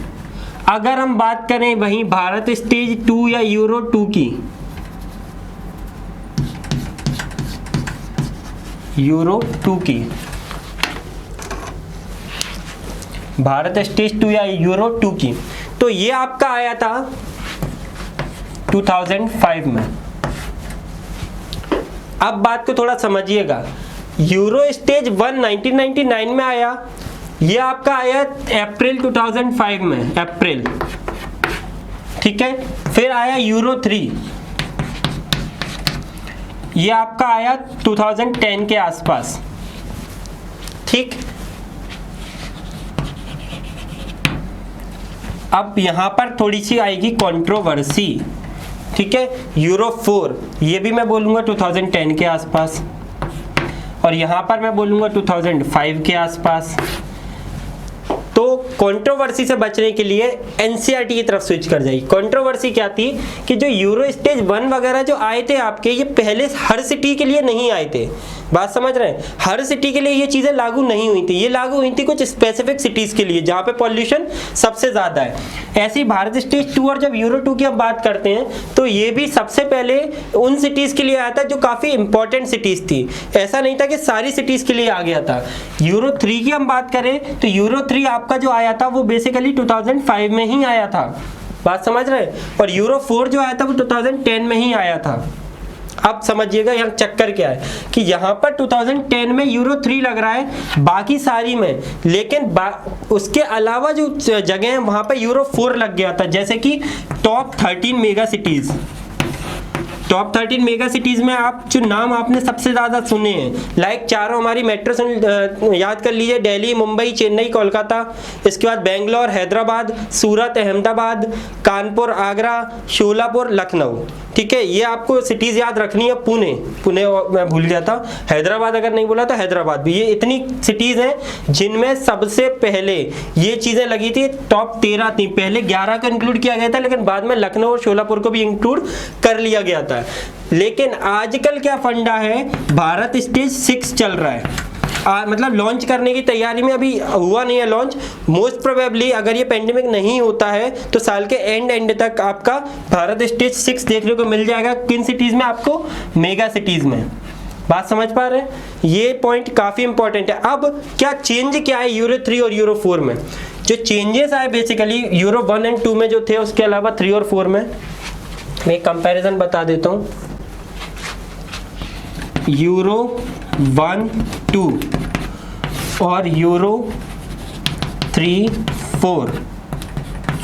अगर हम बात करें वहीं भारत स्टेज 2 या यूरो 2 की, यूरो 2 की, भारत स्टेज 2 या यूरो 2 की, तो ये आपका आया था 2005 में। अब बात को थोड़ा समझिएगा, यूरो स्टेज 1 1999 में आया, ये आपका आया अप्रैल 2005 में, अप्रैल, ठीक है। फिर आया यूरो 3, ये आपका आया 2010 के आसपास, ठीक। अब यहाँ पर थोड़ी सी आएगी कंट्रोवर्सी, ठीक है। यूरो 4 ये भी मैं बोलूँगा 2010 के आसपास, और यहाँ पर मैं बोलूँगा 2005 के आसपास। तो कंट्रोवर्सी से बचने के लिए NCERT की तरफ स्विच कर जाइए। कंट्रोवर्सी क्या थी कि जो यूरो स्टेज 1 वगैरह जो आए थे आपके, ये पहले हर सिटी के लिए नहीं आए थे, बात समझ रहे हैं, हर सिटी के लिए ये चीज़ें लागू नहीं हुई थी, ये लागू हुई थी कुछ स्पेसिफिक सिटीज़ के लिए जहाँ पे पॉल्यूशन सबसे ज़्यादा है। ऐसे ही भारत स्टेज 2 और जब यूरो 2 की हम बात करते हैं तो ये भी सबसे पहले उन सिटीज़ के लिए आया था जो काफ़ी इंपॉर्टेंट सिटीज़ थी, ऐसा नहीं था कि सारी सिटीज़ के लिए आ गया था। यूरो 3 की हम बात करें तो यूरो 3 आपका जो आया था वो बेसिकली 2005 में ही आया था, बात समझ रहे हैं, और यूरो 4 जो आया था वो 2010 में ही आया था। अब समझिएगा यहाँ चक्कर क्या है कि यहाँ पर 2010 में यूरो 3 लग रहा है, बाकी सारी में, लेकिन उसके अलावा जो जगह है वहाँ पर यूरो 4 लग गया था, जैसे कि top 13 mega cities, top 13 mega cities में आप जो नाम आपने सबसे ज़्यादा सुने हैं, लाइक चारों हमारी मेट्रो याद कर लीजिए, दिल्ली, मुंबई, चेन्नई, कोलकाता, इसके बाद बेंगलोर, हैदराबाद, सूरत, अहमदाबाद, कानपुर, आगरा, शोलापुर, लखनऊ। ठीक है, ये आपको सिटीज़ याद रखनी है। पुणे मैं भूल गया था, हैदराबाद अगर नहीं बोला तो हैदराबाद भी। ये इतनी सिटीज़ हैं जिनमें सबसे पहले ये चीज़ें लगी थी। टॉप 13 थी, पहले 11 को इंक्लूड किया गया था, लेकिन बाद में लखनऊ और शोलापुर को भी इंक्लूड कर लिया गया था। लेकिन आजकल क्या फंडा है, भारत स्टेज 6 चल रहा है, मतलब लॉन्च करने की तैयारी में, अभी हुआ नहीं है लॉन्च। मोस्ट प्रोबेबली अगर ये पेंडेमिक नहीं होता है तो साल के एंड तक आपका भारत स्टेज 6 देखने को मिल जाएगा। किन सिटीज़ में? आपको मेगा सिटीज़ में। बात समझ पा रहे हैं? ये पॉइंट काफ़ी इंपॉर्टेंट है। अब क्या चेंज क्या है यूरो 3 और यूरो 4 में? जो चेंजेस आए बेसिकली यूरो 1 और 2 में जो थे, उसके अलावा 3 और 4 में मैं एक कंपैरिजन बता देता हूँ। यूरो 1, 2 और यूरो 3, 4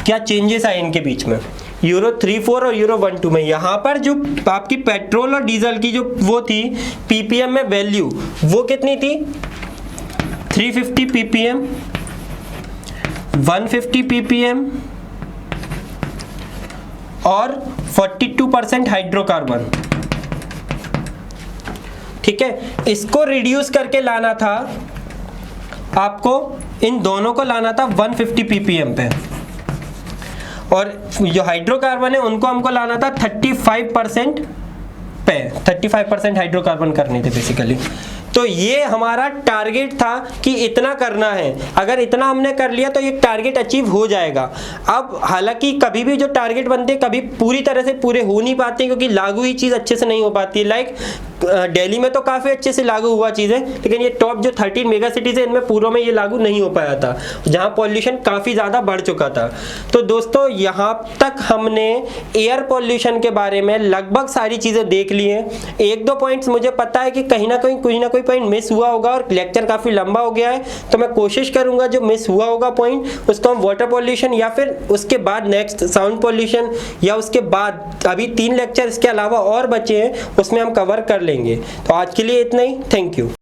क्या चेंजेस आए इनके बीच में? यूरो 3, 4 और यूरो 1, 2 में यहाँ पर जो आपकी पेट्रोल और डीजल की जो वो थी पीपीएम में वैल्यू, वो कितनी थी? 350 पीपीएम, 150 पीपीएम और 42% हाइड्रोकार्बन। ठीक है, इसको रिड्यूस करके लाना था आपको, इन दोनों को लाना था 150 ppm पे, और जो हाइड्रोकार्बन है उनको हमको लाना था 35% पे। 35% हाइड्रोकार्बन करने थे बेसिकली। तो ये हमारा टारगेट था कि इतना करना है। अगर इतना हमने कर लिया तो ये टारगेट अचीव हो जाएगा। अब हालांकि कभी भी जो टारगेट बनते हैं कभी पूरी तरह से पूरे हो नहीं पाते, क्योंकि लागू ही चीज़ अच्छे से नहीं हो पाती है। लाइक दिल्ली में तो काफ़ी अच्छे से लागू हुआ चीज़ें, लेकिन ये टॉप जो 13 मेगा सिटीज़ है इनमें पूरों में ये लागू नहीं हो पाया था, जहाँ पॉल्यूशन काफ़ी ज़्यादा बढ़ चुका था। तो दोस्तों यहाँ तक हमने एयर पॉल्यूशन के बारे में लगभग सारी चीज़ें देख ली हैं। 1-2 पॉइंट्स मुझे पता है कि कहीं ना कहीं कोई ना कोई पॉइंट मिस हुआ होगा, और लेक्चर काफ़ी लंबा हो गया है, तो मैं कोशिश करूँगा जो मिस हुआ होगा पॉइंट उसको हम वाटर पॉल्यूशन या फिर उसके बाद नेक्स्ट साउंड पॉल्यूशन, या उसके बाद अभी 3 लेक्चर इसके अलावा और बचे हैं उसमें हम कवर कर लेंगे। तो आज के लिए इतना ही। Thank you.